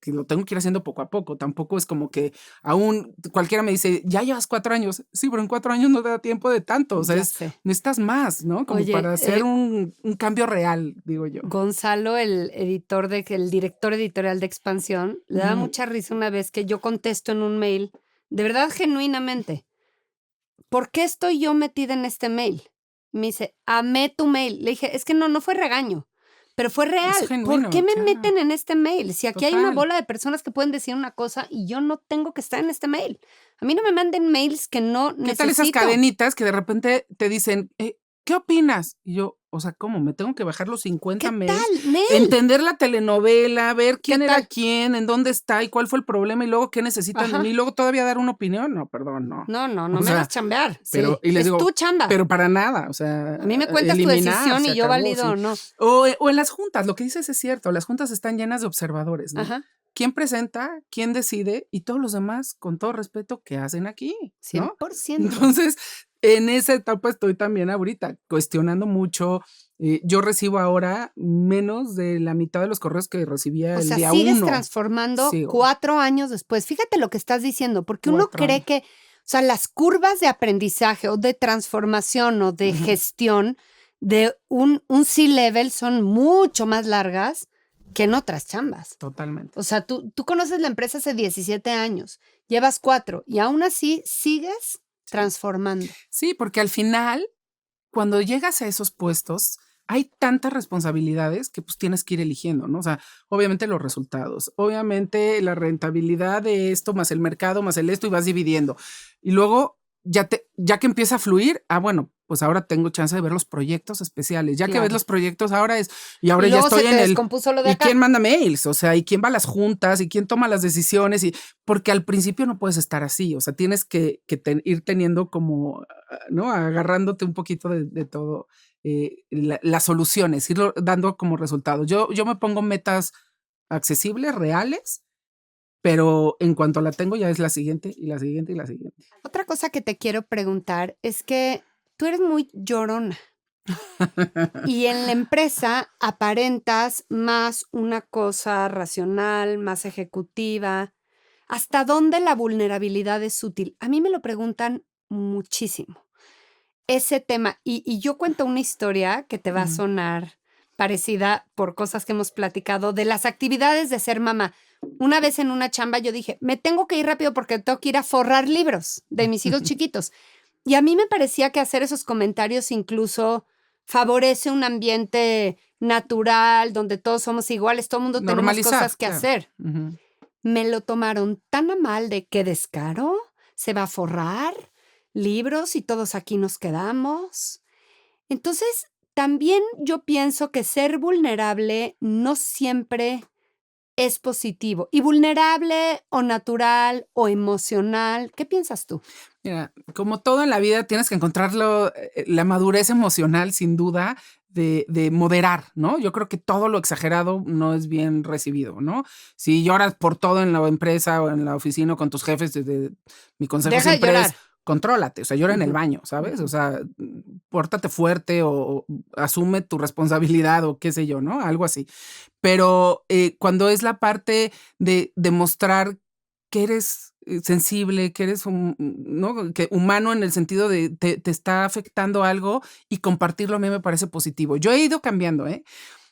lo tengo que ir haciendo poco a poco, tampoco es como que aún cualquiera me dice, ya llevas 4 años, sí, pero en 4 años no te da tiempo de tanto, o sea, Ya sé. necesitas más, ¿no? Como Oye, para hacer un cambio real, digo yo. Gonzalo, el director editorial de Expansión, le daba mucha risa una vez que yo contesto en un mail, de verdad genuinamente, ¿por qué estoy yo metida en este mail? Me dice, amé tu mail. Le dije, es que no fue regaño, pero fue real. genuino, ¿Por qué me claro. meten en este mail? Si aquí hay una Total. bola de personas que pueden decir una cosa y yo no tengo que estar en este mail. A mí no me manden mails que no ¿Qué tal esas necesito. cadenitas que de repente te dicen, ¿qué opinas? Y yo, o sea, ¿cómo? ¿Me tengo que bajar los 50 ¿Qué mails? tal, Nel? Entender la telenovela, ver quién era tal? quién, en dónde está y cuál fue el problema y luego qué necesitan de Ajá. mí y luego todavía dar una opinión. No, perdón, no. No O me sea, hagas chambear. pero, Sí, y les es digo, tu chamba. pero para nada, o sea. A mí me cuentas tu eliminar, decisión se y yo acabó, valido o sí. no. O en las juntas, lo que dices es cierto, las juntas están llenas de observadores, ¿no? Ajá. ¿Quién presenta? ¿Quién decide? Y todos los demás, con todo respeto, ¿qué hacen aquí? ¿No? 100%. Entonces, en esa etapa estoy también ahorita, cuestionando mucho. Yo recibo ahora menos de la mitad de los correos que recibía O el sea, día sigues 1. transformando Sigo. 4 años después. Fíjate lo que estás diciendo, porque uno 4 cree años. que, o sea, las curvas de aprendizaje o de transformación o de gestión de un C-level son mucho más largas que en otras chambas. Totalmente. O sea, tú conoces la empresa hace 17 años, llevas 4 y aún así sigues transformando. Sí, porque al final, cuando llegas a esos puestos, hay tantas responsabilidades que pues tienes que ir eligiendo, ¿no? O sea, obviamente los resultados, obviamente la rentabilidad de esto, más el mercado, más el esto, y vas dividiendo. Y luego, ya que empieza a fluir, bueno, pues ahora tengo chance de ver los proyectos especiales. Ya que Claro. ves los proyectos, ahora Y ya luego estoy se en te el... descompuso lo de ¿Y acá. quién manda mails? O sea, ¿y quién va a las juntas? ¿Y quién toma las decisiones? Porque al principio no puedes estar así, o sea, tienes que ir teniendo como, ¿no? Agarrándote un poquito de todo, las soluciones, irlo dando como resultado. Yo me pongo metas accesibles, reales, pero en cuanto la tengo ya es la siguiente y la siguiente y la siguiente. Otra cosa que te quiero preguntar es que tú eres muy llorona y en la empresa aparentas más una cosa racional, más ejecutiva. ¿Hasta dónde la vulnerabilidad es útil? A mí me lo preguntan muchísimo. Ese tema, y yo cuento una historia que te va a sonar parecida por cosas que hemos platicado de las actividades de ser mamá. Una vez en una chamba yo dije, me tengo que ir rápido porque tengo que ir a forrar libros de mis hijos chiquitos. Y a mí me parecía que hacer esos comentarios incluso favorece un ambiente natural donde todos somos iguales, todo el mundo tenemos Normalizar, cosas que claro. hacer. Ujú. Me lo tomaron tan a mal de qué descaro, se va a forrar libros y todos aquí nos quedamos. Entonces, también yo pienso que ser vulnerable no siempre es positivo. Y vulnerable o natural o emocional, ¿qué piensas tú? Mira, como todo en la vida, tienes que encontrarlo, la madurez emocional, sin duda, de moderar, ¿no? Yo creo que todo lo exagerado no es bien recibido, ¿no? Si lloras por todo en la empresa o en la oficina o con tus jefes, mi consejo Deja de siempre llorar. es contrólate, o sea, llora en el Ujú, baño, ¿sabes? O ujú. sea, pórtate fuerte o asume tu responsabilidad o qué sé yo, ¿no? Algo así. Pero cuando es la parte de demostrar que eres sensible, que eres ¿no? Que humano en el sentido de te está afectando algo y compartirlo a mí me parece positivo. Yo he ido cambiando, ¿eh?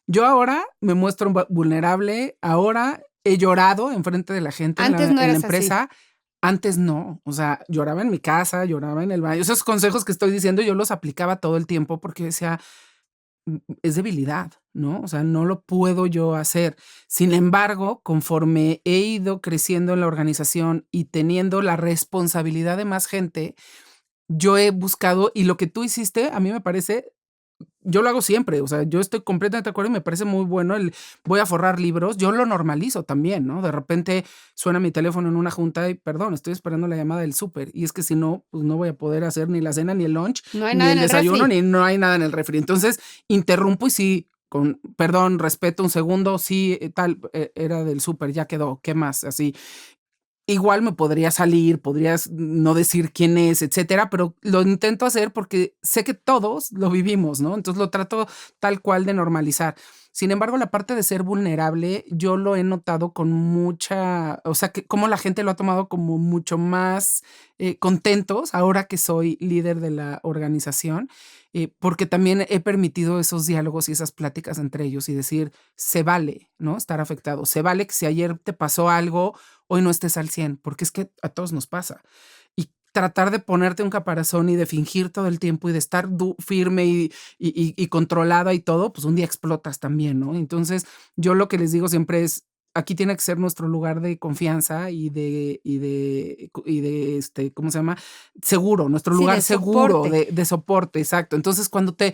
Yo ahora me muestro vulnerable, ahora he llorado enfrente de la gente Antes no en la eras así. empresa. Antes no, o sea, lloraba en mi casa, lloraba en el baño. Esos consejos que estoy diciendo yo los aplicaba todo el tiempo porque decía, es debilidad, ¿no? O sea, no lo puedo yo hacer. Sin embargo, conforme he ido creciendo en la organización y teniendo la responsabilidad de más gente, yo he buscado, y lo que tú hiciste, a mí me parece, yo lo hago siempre, o sea, yo estoy completamente de acuerdo y me parece muy bueno voy a forrar libros, yo lo normalizo también, ¿no? De repente suena mi teléfono en una junta y perdón, estoy esperando la llamada del súper y es que si no, pues no voy a poder hacer ni la cena, ni el lunch, No hay ni nada el en el desayuno, refri. ni no hay nada en el refri. Entonces, interrumpo y sí, con perdón, respeto un segundo, sí, tal, era del súper, ya quedó, ¿qué más? Así. Igual me podría salir, podrías no decir quién es, etcétera, pero lo intento hacer porque sé que todos lo vivimos, ¿no? Entonces lo trato tal cual de normalizar. Sin embargo, la parte de ser vulnerable, yo lo he notado con mucha, o sea, que cómo la gente lo ha tomado como mucho más contentos ahora que soy líder de la organización, porque también he permitido esos diálogos y esas pláticas entre ellos y decir, se vale, ¿no? Estar afectado, se vale que si ayer te pasó algo, hoy no estés al 100 porque es que a todos nos pasa. Y tratar de ponerte un caparazón y de fingir todo el tiempo y de estar firme y controlada y todo, pues un día explotas también, ¿no? Entonces, yo lo que les digo siempre es, aquí tiene que ser nuestro lugar de confianza ¿cómo se llama? Seguro, nuestro Sí, lugar de seguro soporte. de soporte, exacto. Entonces, cuando te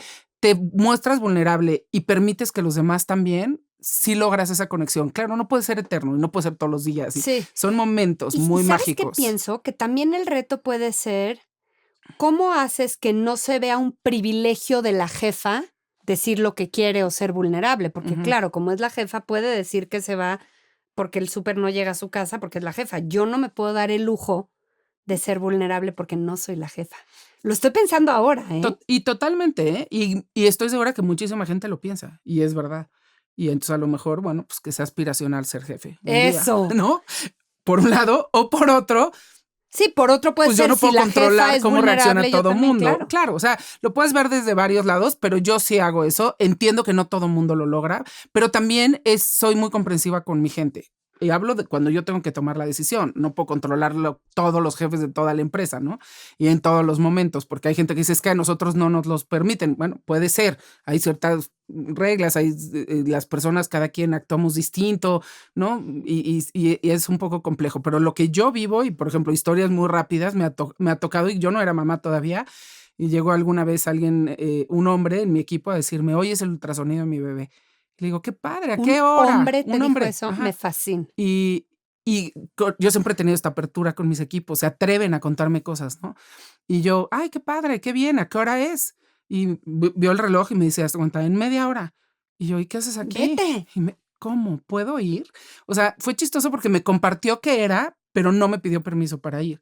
muestras vulnerable y permites que los demás también, sí logras esa conexión. Claro, no puede ser eterno y no puede ser todos los días. Sí. Son momentos Y muy ¿sabes qué mágicos. pienso? Que también el reto puede ser cómo haces que no se vea un privilegio de la jefa decir lo que quiere o ser vulnerable, porque Ujú. claro, como es la jefa, puede decir que se va porque el súper no llega a su casa porque es la jefa. Yo no me puedo dar el lujo de ser vulnerable porque no soy la jefa. Lo estoy pensando ahora, ¿eh? Y totalmente, ¿eh? Y estoy segura que muchísima gente lo piensa, y es verdad. Y entonces a lo mejor, bueno, pues que sea aspiracional ser jefe un día, Eso. ¿no? Por un lado, o por otro, Sí, por otro puede pues yo ser no si puedo la jefa controlar es cómo reacciona vulnerable, yo todo también, mundo. claro. Claro, o sea, lo puedes ver desde varios lados, pero yo sí hago eso. Entiendo que no todo mundo lo logra, pero también soy muy comprensiva con mi gente. Y hablo de cuando yo tengo que tomar la decisión. No puedo controlarlo todos los jefes de toda la empresa, ¿no? Y en todos los momentos, porque hay gente que dice, es que a nosotros no nos los permiten. Bueno, puede ser. Hay ciertas reglas, las personas, cada quien actuamos distinto, ¿no? Y es un poco complejo. Pero lo que yo vivo, y por ejemplo, historias muy rápidas, me ha tocado, y yo no era mamá todavía, Y llegó alguna vez alguien, un hombre en mi equipo a decirme, oye, es el ultrasonido de mi bebé. Y le digo, qué padre, ¿a qué hora? Un hombre te Un dijo hombre. eso, Ajá. me fascina. Y yo siempre he tenido esta apertura con mis equipos, se atreven a contarme cosas, ¿no? Y yo, ay, qué padre, qué bien, ¿a qué hora es? Y vio el reloj y me dice, hasta cuenta, en media hora. Y yo, ¿y qué haces aquí? Vete. ¿Cómo? ¿Puedo ir? O sea, fue chistoso porque me compartió qué era, pero no me pidió permiso para ir.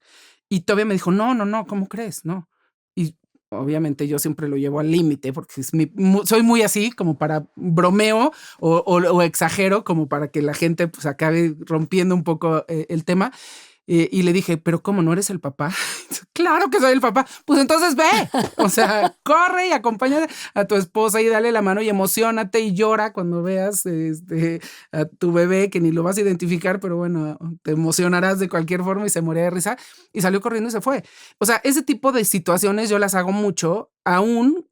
Y todavía me dijo, no, ¿cómo crees? No. Y obviamente yo siempre lo llevo al límite porque soy muy así como para bromeo o exagero como para que la gente pues acabe rompiendo un poco el tema. Y le dije, ¿pero cómo no eres el papá? Claro que soy el papá. Pues entonces ve. O sea, corre y acompaña a tu esposa y dale la mano y emociónate y llora cuando veas a tu bebé, que ni lo vas a identificar, pero bueno, te emocionarás de cualquier forma y se moría de risa. Y salió corriendo y se fue. O sea, ese tipo de situaciones yo las hago mucho, aún,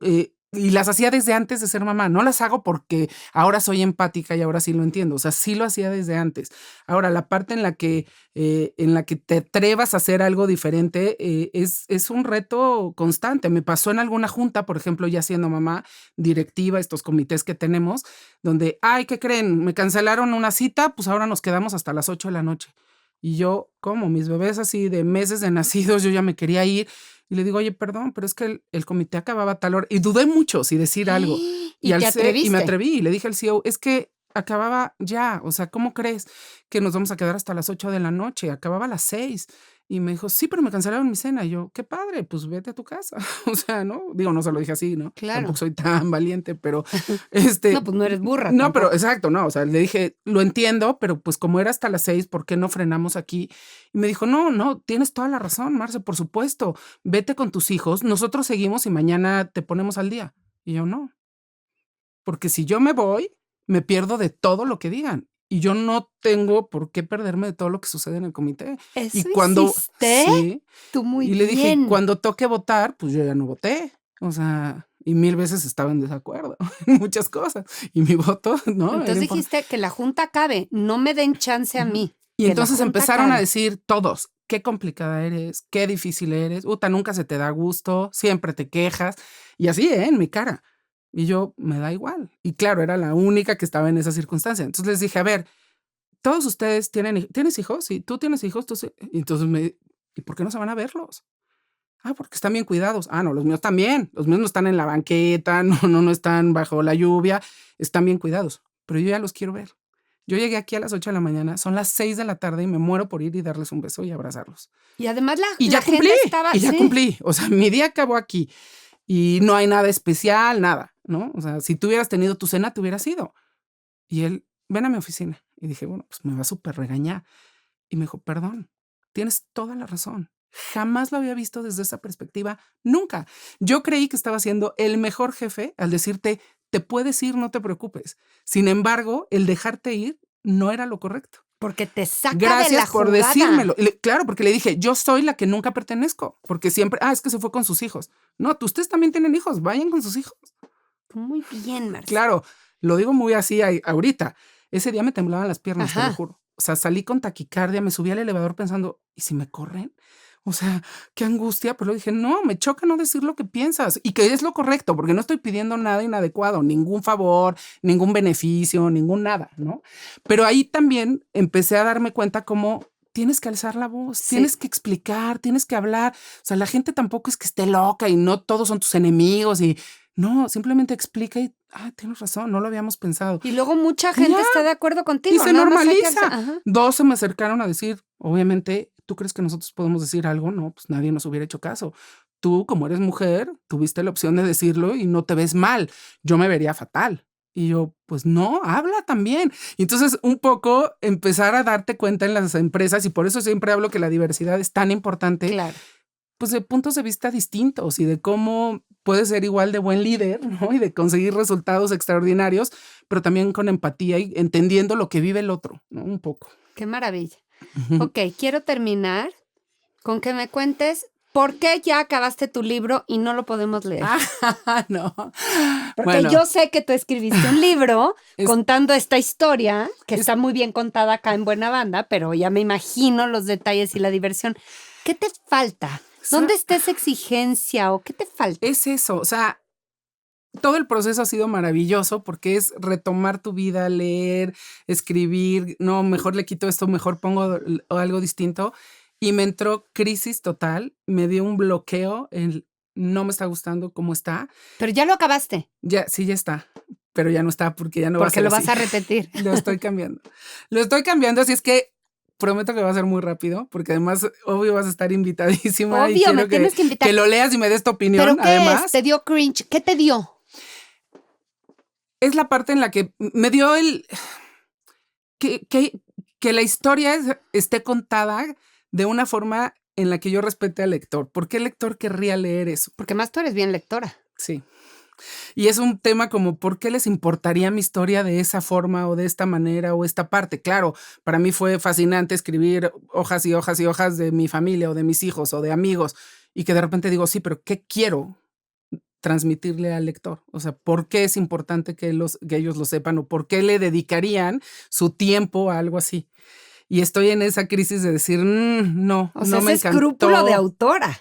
y las hacía desde antes de ser mamá. No las hago porque ahora soy empática y ahora sí lo entiendo. O sea, sí lo hacía desde antes. Ahora, la parte en la que te atrevas a hacer algo diferente es un reto constante. Me pasó en alguna junta, por ejemplo, ya siendo mamá directiva, estos comités que tenemos, donde, ay, ¿qué creen? Me cancelaron una cita, pues ahora nos quedamos hasta las 8 de la noche. Y yo, ¿cómo? Mis bebés así de meses de nacidos, yo ya me quería ir. Y le digo, oye, perdón, pero es que el comité acababa a tal hora. Y dudé mucho si decir algo. Y te atreviste. Y me atreví y le dije al CEO, es que acababa ya. O sea, ¿cómo crees que nos vamos a quedar hasta las 8 de la noche? Acababa a las 6. Y me dijo, sí, pero me cancelaron mi cena. Y yo, qué padre, pues vete a tu casa. O sea, ¿no? Digo, no se lo dije así, ¿no? Claro. Tampoco soy tan valiente, pero No, pues no eres burra. No, tampoco. pero exacto, no. O sea, le dije, lo entiendo, pero pues como era hasta las 6, ¿por qué no frenamos aquí? Y me dijo, no, tienes toda la razón, Marce, por supuesto. Vete con tus hijos, nosotros seguimos y mañana te ponemos al día. Y yo, no. Porque si yo me voy, me pierdo de todo lo que digan. Y yo no tengo por qué perderme de todo lo que sucede en el comité. ¿Eso Y cuando hiciste? sí, Tú muy y le bien. dije, cuando toque votar, pues yo ya no voté. O sea, y 1000 veces estaba en desacuerdo en muchas cosas. Y mi voto, ¿no? Entonces dijiste que la junta acabe, no me den chance a mí. Y que la entonces junta empezaron a acabe. decir todos, qué complicada eres, qué difícil eres, nunca se te da gusto, siempre te quejas. Y así, en mi cara. Y yo, me da igual. Y claro, era la única que estaba en esa circunstancia. Entonces les dije, a ver, todos ustedes ¿tienes hijos? Sí, ¿tú tienes hijos? Y entonces ¿y por qué no se van a verlos? Porque están bien cuidados. No, los míos también. Los míos no están en la banqueta, no están bajo la lluvia, están bien cuidados. Pero yo ya los quiero ver. Yo llegué aquí a las 8 de la mañana, son las 6 de la tarde y me muero por ir y darles un beso y abrazarlos. Y además Y la ya cumplí, gente estaba... y ya sí. cumplí. O sea, mi día acabó aquí y no hay nada especial, nada, ¿no? O sea, si tú hubieras tenido tu cena, te hubieras ido. Y él, ven a mi oficina. Y dije, bueno, pues me va a súper regañar. Y me dijo, perdón, tienes toda la razón. Jamás lo había visto desde esa perspectiva, nunca. Yo creí que estaba siendo el mejor jefe al decirte, te puedes ir, no te preocupes. Sin embargo, el dejarte ir no era lo correcto. Porque te saca Gracias de la por jugada. decírmelo. Claro, porque le dije, yo soy la que nunca pertenezco. Porque siempre, es que se fue con sus hijos. No, ustedes también tienen hijos, vayan con sus hijos. Muy bien, Marce. Claro, lo digo muy así ahorita. Ese día me temblaban las piernas, te Ajá. lo juro. O sea, salí con taquicardia, me subí al elevador pensando, ¿y si me corren? O sea, qué angustia. Pero dije, no, me choca no decir lo que piensas y que es lo correcto, porque no estoy pidiendo nada inadecuado, ningún favor, ningún beneficio, ningún nada, ¿no? Pero ahí también empecé a darme cuenta cómo tienes que alzar la voz, Sí. tienes que explicar, tienes que hablar. O sea, la gente tampoco es que esté loca y no todos son tus enemigos y no, simplemente explica y, tienes razón, no lo habíamos pensado. Y luego mucha gente Ya. está de acuerdo contigo. Y se nada más hay que normaliza. Ajá. 2 se me acercaron a decir, obviamente, ¿tú crees que nosotros podemos decir algo? No, pues nadie nos hubiera hecho caso. Tú, como eres mujer, tuviste la opción de decirlo y no te ves mal. Yo me vería fatal. Y yo, pues no, habla también. Y entonces un poco empezar a darte cuenta en las empresas, y por eso siempre hablo que la diversidad es tan importante, Claro. pues de puntos de vista distintos y de cómo puedes ser igual de buen líder, ¿no? Y de conseguir resultados extraordinarios, pero también con empatía y entendiendo lo que vive el otro, ¿no? Un poco. Qué maravilla. Ok, quiero terminar con que me cuentes por qué ya acabaste tu libro y no lo podemos leer. No. Porque Bueno, yo sé que tú escribiste un libro Es- contando esta historia, que está muy bien contada acá en Buena Banda, pero ya me imagino los detalles y la diversión. ¿Qué te falta ¿Dónde está esa exigencia o qué te falta? Es eso, o sea, todo el proceso ha sido maravilloso porque es retomar tu vida, leer, escribir, no, mejor le quito esto, mejor pongo algo distinto. Y me entró crisis total, me dio un bloqueo, no me está gustando cómo está. Pero ya lo acabaste. Ya, sí, ya está, pero ya no está porque ya no va a ser Porque lo así. vas a repetir. Lo estoy cambiando. Lo estoy cambiando, así es que prometo que va a ser muy rápido, porque además, obvio, vas a estar invitadísima. Obvio, y quiero me tienes que invitar. Que lo leas y me des tu opinión, ¿Pero qué además. es? ¿Te dio cringe? ¿Qué te dio? Es la parte en la que me dio que la historia esté contada de una forma en la que yo respete al lector. ¿Por qué el lector querría leer eso? Porque más tú eres bien lectora. Sí. Y es un tema como, ¿por qué les importaría mi historia de esa forma o de esta manera o esta parte? Claro, para mí fue fascinante escribir hojas y hojas y hojas de mi familia o de mis hijos o de amigos y que de repente digo, sí, pero ¿qué quiero transmitirle al lector? O sea, ¿por qué es importante que ellos lo sepan o por qué le dedicarían su tiempo a algo así? Y estoy en esa crisis de decir, no, o sea, no me ese encantó. escrúpulo de autora.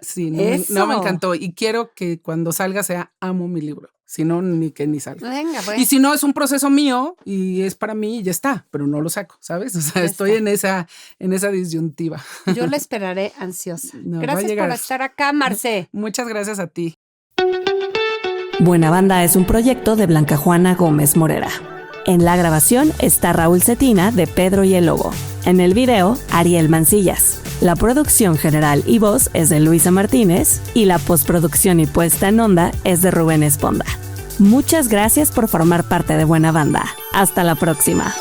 Sí, no me encantó. Y quiero que cuando salga sea amo mi libro. Si no, ni salga. Venga, pues. Y si no, es un proceso mío y es para mí y ya está, pero no lo saco, ¿sabes? O sea, estoy en esa disyuntiva. Yo la esperaré ansiosa. No, gracias por estar acá, Marce. Muchas gracias a ti. Buena Banda es un proyecto de Blanca Juana Gómez Morera. En la grabación está Raúl Cetina de Pedro y el Lobo. En el video, Ariel Mancillas. La producción general y voz es de Luisa Martínez y la postproducción y puesta en onda es de Rubén Esponda. Muchas gracias por formar parte de Buena Banda. Hasta la próxima.